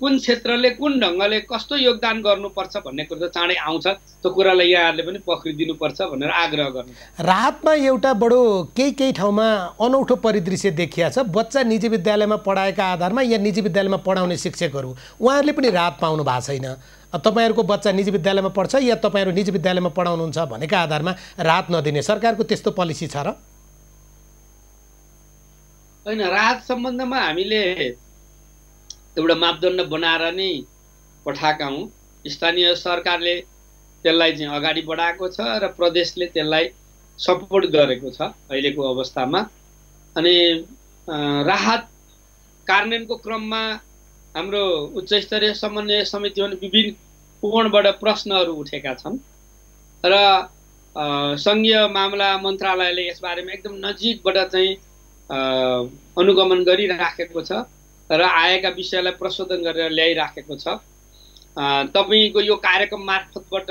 कुन क्षेत्रले कुन ढङ्गले कस्तो योगदान गर्नुपर्छ भन्ने कुरो त चाँडै आउँछ। त्यो कुरालाई यहाँहरूले पनि पक्रिदिनुपर्छ भनेर आग्रह गर्नु। राहतमा एउटा बडो केही ठाउँमा अनौठो परिदृश्य देखिया छ। बच्चा निजी विद्यालयमा पढाएका आधारमा या निजी विद्यालयमा पढाउने शिक्षकहरू उहाँहरूले पनि राहत पाउनु भएको छैन। तपाईँहरूको बच्चा निजी विद्यालयमा पढ्छ या तपाईँहरू निजी विद्यालयमा पढाउनुहुन्छ भनेका आधारमा राहत नदिने सरकारको त्यस्तो पोलिसी छ र? होइन, राहत सम्बन्धमा हामीले एउटा मापदण्ड बनाएर नै पठाएका हौँ। स्थानीय सरकारले त्यसलाई चाहिँ अगाडि बढाएको छ र प्रदेशले त्यसलाई सपोर्ट गरेको छ अहिलेको अवस्थामा। अनि राहत कार्यान्वयनको क्रममा हाम्रो उच्च स्तरीय समन्वय समिति भने विभिन्न कोणबाट प्रश्नहरू उठेका छन् र सङ्घीय मामला मन्त्रालयले यसबारेमा एकदम नजिकबाट चाहिँ अनुगमन गरिराखेको छ र आएका विषयलाई प्रशोधन गरेर ल्याइराखेको छ। तपाईँको यो कार्यक्रम मार्फतबाट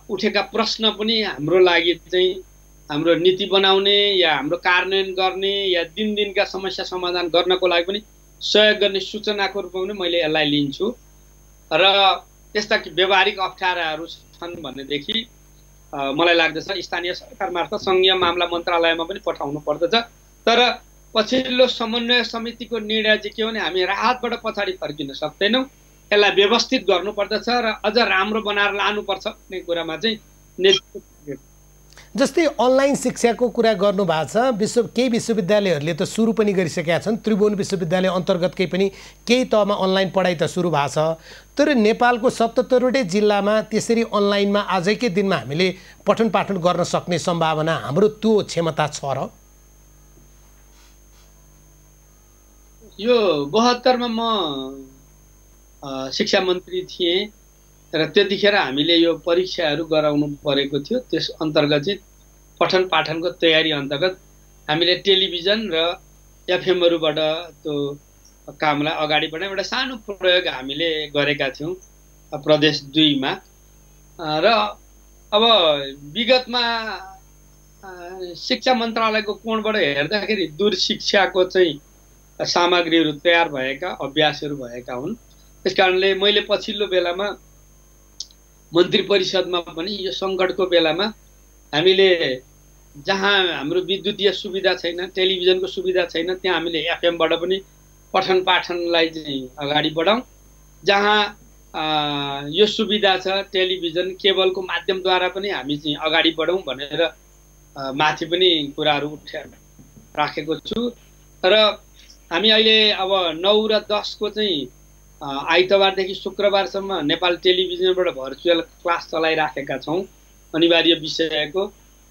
उठेका प्रश्न पनि हाम्रो लागि चाहिँ हाम्रो नीति बनाउने या हाम्रो कार्यान्वयन गर्ने या दिनका समस्या समाधान गर्नको लागि पनि सहयोग गर्ने सूचनाको रूपमा पनि मैले यसलाई लिन्छु। र त्यस्ता व्यवहारिक अप्ठ्याराहरू छन् भनेदेखि मलाई लाग्दछ स्थानीय सरकार मार्फत सङ्घीय मामला मन्त्रालयमा पनि पठाउनु पर्दछ। तर पछिल्लो समन्वय समितिको निर्णय चाहिँ के हो भने हामी राहतबाट पछाडि फर्किन सक्दैनौँ, यसलाई व्यवस्थित गर्नुपर्दछ र अझ राम्रो बनाएर लानुपर्छ भन्ने कुरामा चाहिँ नेतृत्व। जस्तै अनलाइन शिक्षाको कुरा गर्नु भएको छ। केही विश्वविद्यालयहरूले त सुरु पनि गरिसकेका छन्। त्रिभुवन विश्वविद्यालय अन्तर्गतकै पनि केही तहमा अनलाइन पढाइ त सुरु भएको छ। तर नेपालको 77वटै जिल्लामा त्यसरी अनलाइनमा आजकै दिनमा हामीले पठन पाठन गर्न सक्ने सम्भावना, हाम्रो त्यो क्षमता छ र? यो 72मा म शिक्षा मन्त्री थिएँ र त्यतिखेर हामीले यो परीक्षाहरू गराउनु परेको थियो। त्यस अन्तर्गत चाहिँ पठन पाठनको तयारी अन्तर्गत हामीले टेलिभिजन र एफएमहरूबाट त्यो कामलाई अगाडि बढाउन एउटा सानो प्रयोग हामीले गरेका थियौँ प्रदेश 2 मा। र अब विगतमा शिक्षा मन्त्रालयको कोणबाट हेर्दाखेरि दूर शिक्षाको चाहिँ सामग्रीहरू तयार भएका अभ्यासहरू भएका हुन्। त्यस कारणले मैले पछिल्लो बेलामा मन्त्री परिषदमा पनि यो सङ्कटको बेलामा हामीले जहाँ हाम्रो विद्युतीय सुविधा छैन, टेलिभिजनको सुविधा छैन, त्यहाँ हामीले एफएमबाट पनि पठन पाठनलाई चाहिँ अगाडि बढाउँ। जहाँ यो सुविधा छ टेलिभिजन केबलको माध्यमद्वारा पनि हामी चाहिँ अगाडि बढौँ भनेर माथि पनि कुराहरू राखेको छु। र हामी अहिले अब 9 र 10 को चाहिँ आइतबारदेखि शुक्रबारसम्म नेपाल टेलिभिजनबाट भर्चुअल क्लास चलाइराखेका छौँ अनिवार्य विषयको।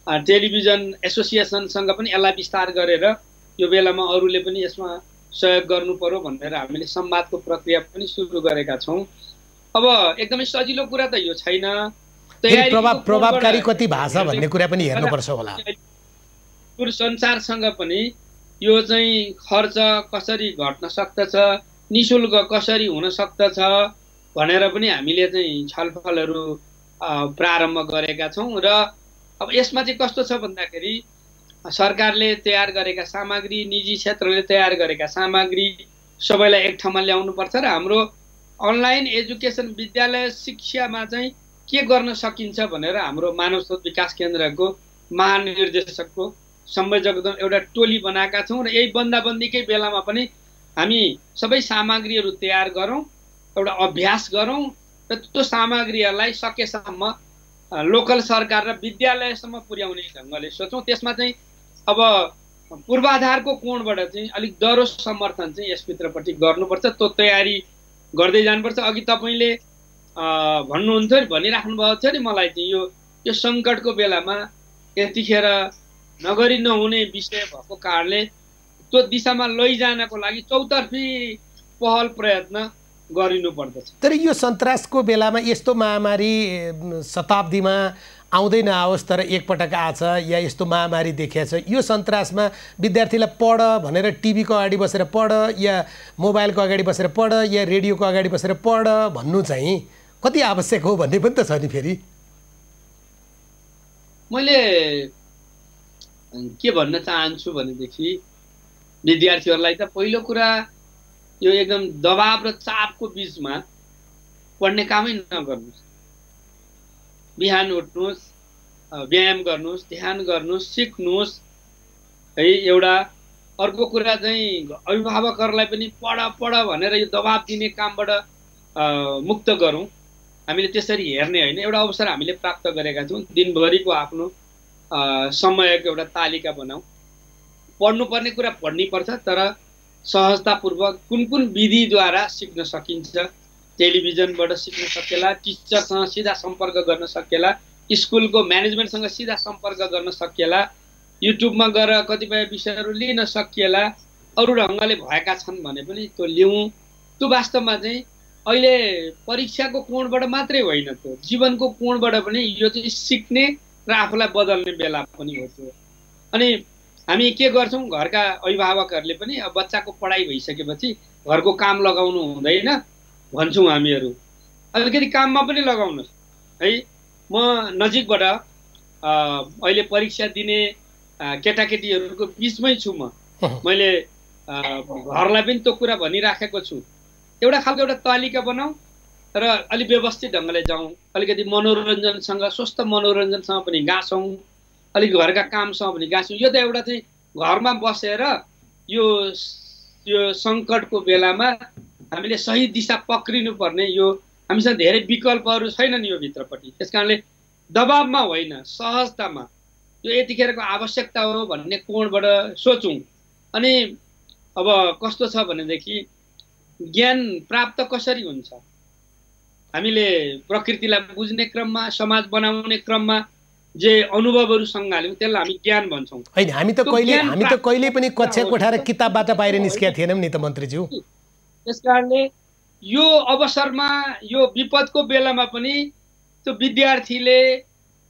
टेलिभिजन एसोसिएसनसँग पनि यसलाई विस्तार गरेर यो बेलामा अरूले पनि यसमा सहयोग गर्नु पर्यो भनेर हामीले संवादको प्रक्रिया पनि सुरु गरेका छौँ। अब एकदमै सजिलो कुरा त यो छैन, प्रभावकारी कति भाषा भन्ने कुरा पनि हेर्नुपर्छ होला। दूरसञ्चारसँग पनि यो चाहिँ खर्च कसरी घट्न सक्दछ, निशुल्क कसरी हुन सक्दछ भनेर पनि हामीले चाहिँ छलफलहरू प्रारम्भ गरेका छौँ। र अब यसमा चाहिँ कस्तो छ भन्दाखेरि सरकारले तयार गरेका सामग्री, निजी क्षेत्रले तयार गरेका सामग्री सबैलाई एक ठाउँमा ल्याउनुपर्छ र हाम्रो अनलाइन एजुकेसन विद्यालय शिक्षामा चाहिँ के गर्न सकिन्छ भनेर हाम्रो मानव स्रोत विकास केन्द्रको महानिर्देशकको संयोजकदम एउटा टोली बनाएका छौँ र यही बन्दाबन्दीकै बेलामा पनि हामी सबै सामग्रीहरू तयार गरौँ, एउटा अभ्यास गरौँ र त्यो सामग्रीहरूलाई सकेसम्म लोकल सरकार र विद्यालयसम्म पुर्याउने ढङ्गले सोचौँ। त्यसमा चाहिँ अब पूर्वाधारको कोणबाट चाहिँ अलिक दरो समर्थन चाहिँ यसभित्रपट्टि गर्नुपर्छ, त्यो तयारी गर्दै जानुपर्छ। अघि तपाईँले भन्नुहुन्थ्यो नि, भनिराख्नु भएको थियो नि मलाई चाहिँ यो सङ्कटको बेलामा यतिखेर नगरी नहुने विषय भएको कारणले त्यो दिशामा लैजानको लागि चौतर्फी पहल प्रयत्न गरिनुपर्दछ। तर यो सन्तासको बेलामा यस्तो महामारी शताब्दीमा आउँदै नआओस् तर एकपटक आछ या यस्तो महामारी देखिया छ, यो सन्तासमा विद्यार्थीलाई पढ भनेर टिभीको अगाडि बसेर पढ या मोबाइलको अगाडि बसेर पढ या रेडियोको अगाडि बसेर पढ भन्नु चाहिँ कति आवश्यक हो भन्ने पनि त छ नि। फेरि मैले के भन्न चाहन्छु भनेदेखि विद्यार्थीहरूलाई त पहिलो कुरा यो एकदम दबाब र चापको बीचमा पढ्ने कामै नगर्नुहोस्। बिहान उठ्नुहोस्, व्यायाम गर्नुहोस्, ध्यान गर्नुहोस्, सिक्नुहोस् है एउटा। अर्को कुरा चाहिँ अभिभावकहरूलाई पनि पढ पढ भनेर यो दबाब दिने कामबाट मुक्त गरौँ। हामीले त्यसरी हेर्ने होइन, एउटा अवसर हामीले प्राप्त गरेका छौँ। दिनभरिको आफ्नो समयको एउटा तालिका बनाऊ। पढ्नुपर्ने कुरा पढ्नै पर्छ, तर सहजतापूर्वक कुन कुन विधिद्वारा सिक्न सकिन्छ, टेलिभिजनबाट सिक्न सकेला, टिचरसँग सिधा सम्पर्क गर्न सकेला, स्कुलको म्यानेजमेन्टसँग सिधा सम्पर्क गर्न सकेला, युट्युबमा गएर कतिपय विषयहरू लिन सकिएला, अरू ढङ्गले भएका छन् भने पनि त्यो लिउँ। त्यो वास्तवमा चाहिँ अहिले परीक्षाको कोणबाट मात्रै होइन, त्यो जीवनको कोणबाट पनि यो चाहिँ सिक्ने र आफूलाई बदल्ने बेला पनि हो त्यो। अनि हामी के गर्छौँ, घरका अभिभावकहरूले पनि अब बच्चाको पढाइ भइसकेपछि घरको काम लगाउनु हुँदैन भन्छौँ हामीहरू। अलिकति काममा पनि लगाउनुहोस् है। म नजिकबाट अहिले परीक्षा दिने केटाकेटीहरूको बिचमै छु म। मैले घरलाई पनि त्यो कुरा भनिराखेको छु, एउटा खालको एउटा तालिका बनाऊ र अलिक व्यवस्थित ढङ्गले जाउँ। अलिकति मनोरञ्जनसँग, स्वस्थ मनोरञ्जनसँग पनि गाँसौँ, अलिक घरका कामसँग पनि गाँसौँ। यो त एउटा चाहिँ घरमा बसेर यो सङ्कटको बेलामा हामीले सही दिशा पक्रिनु पर्ने, यो हामीसँग धेरै विकल्पहरू छैनन् यो भित्रपट्टि। त्यस कारणले दबाबमा होइन, सहजतामा यो यतिखेरको आवश्यकता हो भन्ने कोणबाट सोचौँ। अनि अब कस्तो छ भनेदेखि ज्ञान प्राप्त कसरी हुन्छ, हामीले प्रकृतिलाई बुझ्ने क्रममा, समाज बनाउने क्रममा जे अनुभवहरू सँगाल्यौँ त्यसलाई हामी ज्ञान भन्छौँ। होइन, हामी त कहिले पनि कक्षा कोठा र किताबबाट बाहिर निस्केका थिएनौँ नि त मन्त्रीज्यू। त्यस कारणले यो अवसरमा, यो विपदको बेलामा पनि त्यो विद्यार्थीले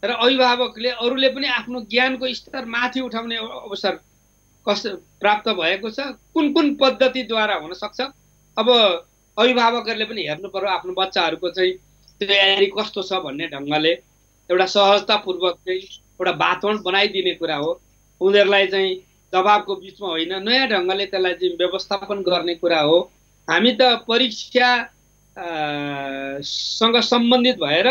र अभिभावकले, अरूले पनि आफ्नो ज्ञानको स्तर माथि उठाउने अवसर प्राप्त भएको छ। कुन कुन पद्धतिद्वारा हुन सक्छ, अब अभिभावकहरूले पनि हेर्नु पर्यो आफ्नो बच्चाहरूको चाहिँ तयारी कस्तो छ भन्ने ढङ्गले एउटा सहजतापूर्वक चाहिँ एउटा वातावरण बनाइदिने कुरा हो। उनीहरूलाई चाहिँ दबावको बिचमा होइन, नयाँ ढङ्गले त्यसलाई चाहिँ व्यवस्थापन गर्ने कुरा हो। हामी त परीक्षा सँग सम्बन्धित भएर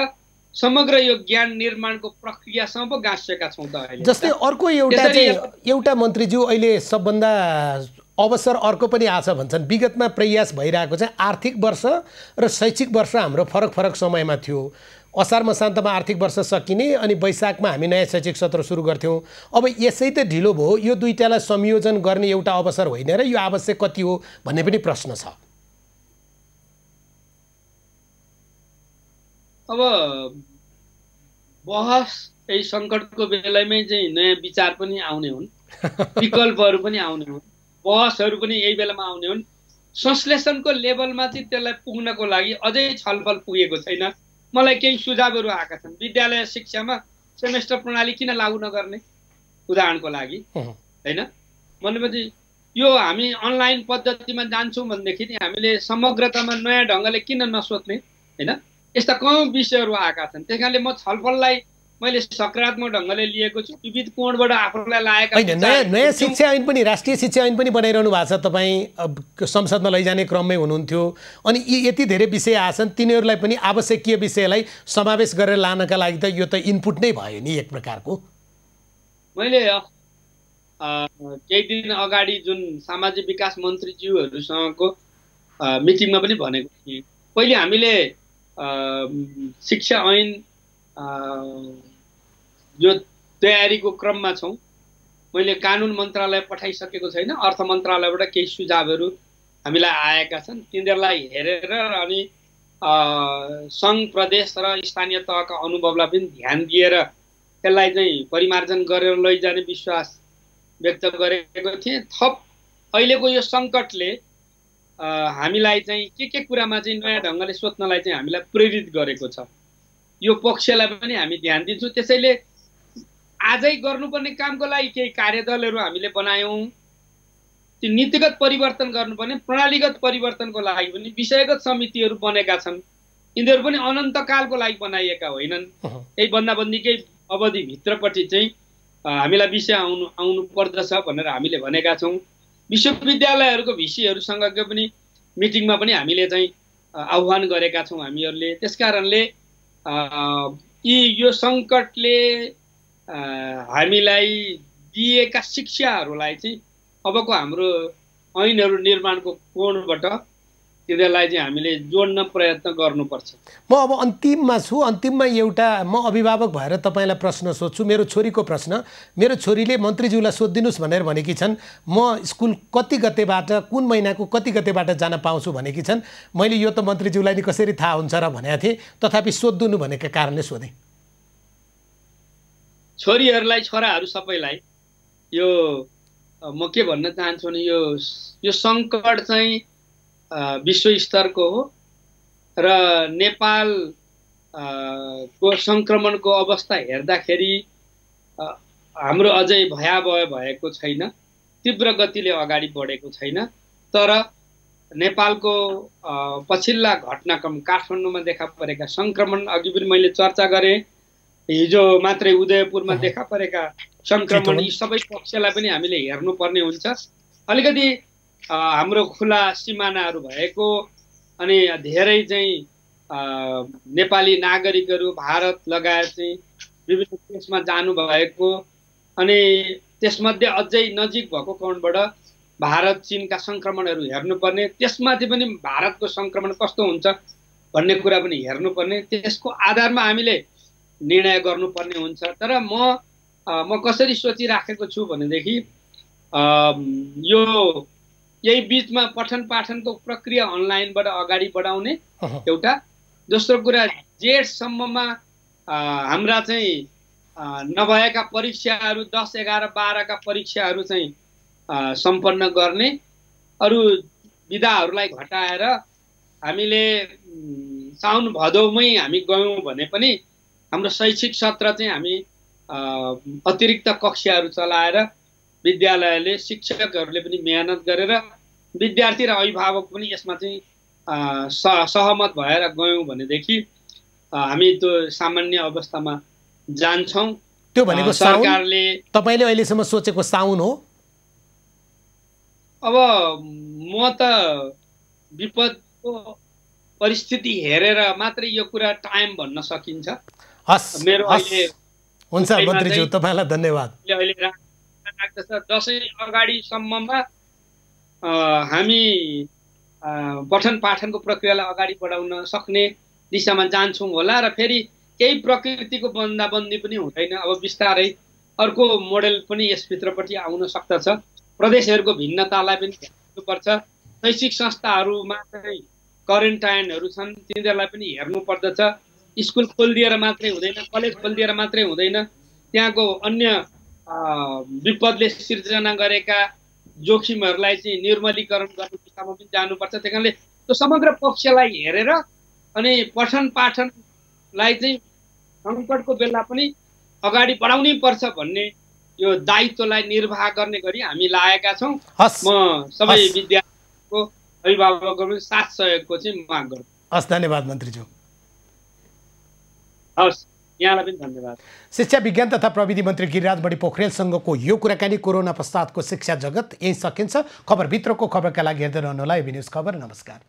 समग्र यो ज्ञान निर्माणको प्रक्रियासँग पो गाँसेका छौँ त अहिले। जस्तै अर्को एउटा मन्त्रीज्यू अहिले सबभन्दा अवसर अर्को पनि आछ भन्छन्। विगतमा प्रयास भइरहेको चाहिँ आर्थिक वर्ष र शैक्षिक वर्ष हाम्रो फरक फरक समयमा थियो। असार मसान्तमा आर्थिक वर्ष सकिने अनि वैशाखमा हामी नयाँ शैक्षिक सत्र सुरु गर्थ्यौँ। अब यसै त ढिलो भयो, यो दुईटालाई संयोजन गर्ने एउटा अवसर होइन र यो आवश्यक कति हो भन्ने पनि प्रश्न छ। अब बहस यही सङ्कटको बेलामै चाहिँ नयाँ विचार पनि आउने हुन्, विकल्पहरू पनि आउने हुन्, बहसहरू पनि यही बेलामा आउने हुन्। संश्लेषणको लेभलमा चाहिँ त्यसलाई पुग्नको लागि अझै छलफल पुगेको छैन। मलाई केही सुझावहरू आएका छन्। विद्यालय शिक्षामा सेमेस्टर प्रणाली किन लागू नगर्ने, उदाहरणको लागि होइन। भनेपछि यो हामी अनलाइन पद्धतिमा जान्छौँ भनेदेखि हामीले समग्रतामा नयाँ ढङ्गले किन नसोच्ने, होइन। यस्ता कयौँ विषयहरू आएका छन्। त्यस कारणले म छलफललाई मैले सकारात्मक ढङ्गले लिएको छु। विविध कोणबाट आफूलाई लागेका नयाँ शिक्षा ऐन पनि, राष्ट्रिय शिक्षा ऐन पनि बनाइरहनु भएको छ। तपाईँ संसदमा लैजाने क्रममै हुनुहुन्थ्यो। अनि यी यति धेरै विषय आछन्, तिनीहरूलाई पनि आवश्यकीय विषयलाई समावेश गरेर लानका लागि त यो त इनपुट नै भयो नि एक प्रकारको। मैले केही दिन अगाडि जुन सामाजिक विकास मन्त्रीज्यूहरूसँगको मिटिङमा पनि भनेको थिएँ, पहिले हामीले शिक्षा ऐन जो तयारीको क्रममा छौँ। मैले कानुन मन्त्रालय पठाइसकेको छैन, अर्थ मन्त्रालयबाट केही सुझावहरू हामीलाई आएका छन्। तिनीहरूलाई हेरेर अनि सङ्घ, प्रदेश र स्थानीय तहका अनुभवलाई पनि ध्यान दिएर त्यसलाई चाहिँ परिमार्जन गरेर लैजाने विश्वास व्यक्त गरेको थिएँ। थप अहिलेको यो सङ्कटले हामीलाई चाहिँ के कुरामा चाहिँ नयाँ ढङ्गले सोच्नलाई चाहिँ हामीलाई प्रेरित गरेको छ। यो पक्षलाई पनि हामी ध्यान दिन्छौँ। त्यसैले आजै गर्नुपर्ने कामको लागि केही कार्यदलहरू हामीले बनायौँ। त्यो नीतिगत परिवर्तन गर्नुपर्ने, प्रणालीगत परिवर्तनको लागि पनि विषयगत समितिहरू बनेका छन्। यिनीहरू पनि अनन्तकालको लागि बनाइएका होइनन्। यही बन्दाबन्दीकै अवधिभित्रपट्टि चाहिँ हामीलाई विषय आउनु पर्दछ भनेर हामीले भनेका छौँ। विश्वविद्यालयहरूको भिसीहरूसँगको पनि मिटिङमा पनि हामीले चाहिँ आह्वान गरेका छौँ हामीहरूले। त्यस कारणले यो सङ्कटले हामीलाई दिएका शिक्षाहरूलाई चाहिँ अबको हाम्रो ऐनहरू निर्माणको कोणबाट तिनीहरूलाई चाहिँ हामीले जोड्न प्रयत्न गर्नुपर्छ। म अब अन्तिममा छु। अन्तिममा एउटा म अभिभावक भएर तपाईँलाई प्रश्न सोध्छु। मेरो छोरीको प्रश्न, मेरो छोरीले मन्त्रीज्यूलाई सोधिदिनुहोस् भनेर भनेकी छन्। म स्कुल कति गतेबाट, कुन महिनाको कति गतेबाट जान पाउँछु भनेकी छन्। मैले यो त मन्त्रीज्यूलाई नि कसरी थाहा हुन्छ र भनेको थिएँ, तथापि सोधिदिनु भनेका कारणले सोधेँ। छोरीहरूलाई, छोराहरू सबैलाई यो म के भन्न चाहन्छु भने यो सङ्कट चाहिँ विश्व स्तरको हो र नेपाल को सङ्क्रमणको अवस्था हेर्दाखेरि हाम्रो अझै भयावह भएको छैन, तीव्र गतिले अगाडि बढेको छैन। तर नेपालको पछिल्ला घटनाक्रम, काठमाडौँमा देखा परेका सङ्क्रमण, अघि पनि मैले चर्चा गरेँ, हिजो मात्रै उदयपुरमा देखा परेका सङ्क्रमण, यी सबै पक्षलाई पनि हामीले हेर्नुपर्ने हुन्छ। अलिकति हाम्रो खुला सिमानाहरू भएको अनि धेरै चाहिँ नेपाली नागरिकहरू भारत लगायत चाहिँ विभिन्न देशमा जानुभएको अनि त्यसमध्ये अझै नजिक भएको कोणबाट भारत चीनका सङ्क्रमणहरू हेर्नुपर्ने, त्यसमाथि पनि भारतको सङ्क्रमण कस्तो हुन्छ भन्ने कुरा पनि हेर्नुपर्ने, त्यसको आधारमा हामीले निर्णय गर्नुपर्ने हुन्छ। तर म कसरी सोचिराखेको छु भनेदेखि यही बिचमा पठन पाठनको प्रक्रिया अनलाइनबाट अगाडि बढाउने एउटा, दोस्रो कुरा जेठसम्ममा हाम्रा चाहिँ नभएका परीक्षाहरू 10, 11, 12 का परीक्षाहरू चाहिँ सम्पन्न गर्ने, अरू विधाहरूलाई घटाएर हामीले साउन भदौमै हामी गयौँ भने पनि हाम्रो शैक्षिक सत्र चाहिँ हामी अतिरिक्त कक्षाहरू चलाएर विद्यालयले, शिक्षकहरूले पनि मेहनत गरेर विद्यार्थी र अभिभावक पनि यसमा चाहिँ सहमत भएर गयौँ भनेदेखि हामी त्यो सामान्य अवस्थामा जान्छौँ। त्यो भनेको सरकारले तपाईले अहिलेसम्म सोचेको साउन हो? अब म त विपदको परिस्थिति हेरेर मात्रै यो कुरा टाइम भन्न सकिन्छ। हस्, मेरो अहिले हुन्छ मन्त्रीज्यू, तपाईलाई धन्यवाद। अहिले लाग्दछ दसैँ अगाडिसम्ममा हामी पठन पाठनको प्रक्रियालाई अगाडि बढाउन सक्ने दिशामा जान्छौँ होला र फेरि केही प्रकृतिको बन्दाबन्दी पनि हुँदैन। अब बिस्तारै अर्को मोडेल पनि यसभित्रपट्टि आउन सक्दछ। प्रदेशहरूको भिन्नतालाई पनि ध्यान दिनुपर्छ। शैक्षिक संस्थाहरूमा चाहिँ क्वारेन्टाइनहरू छन्, तिनीहरूलाई पनि हेर्नुपर्दछ। स्कुल खोलिदिएर मात्रै हुँदैन, कलेज खोलिदिएर मात्रै हुँदैन, त्यहाँको अन्य विपदले सिर्जना गरेका जोखिमहरूलाई चाहिँ निर्मलीकरण गर्ने दिशामा पनि जानुपर्छ। त्यही कारणले त्यो समग्र पक्षलाई हेरेर अनि पठन पाठनलाई चाहिँ सङ्कटको बेला पनि अगाडि बढाउनै पर्छ भन्ने यो दायित्वलाई निर्वाह गर्ने गरी हामी लागेका छौँ। म सबै विद्यार्थीको अभिभावकको पनि साथ सहयोगको चाहिँ माग गर्छु। हस्, धन्यवाद मन्त्रीज्यू। हस्, यहाँलाई पनि धन्यवाद। शिक्षा विज्ञान तथा प्रविधि मन्त्री गिरिराज बढी पोखरेलसँगको यो कुराकानी कोरोना पश्चातको शिक्षा जगत यही सकिन्छ। खबरभित्रको खबरका लागि हेर्दै रहनुहोला एबी न्युज खबर। नमस्कार।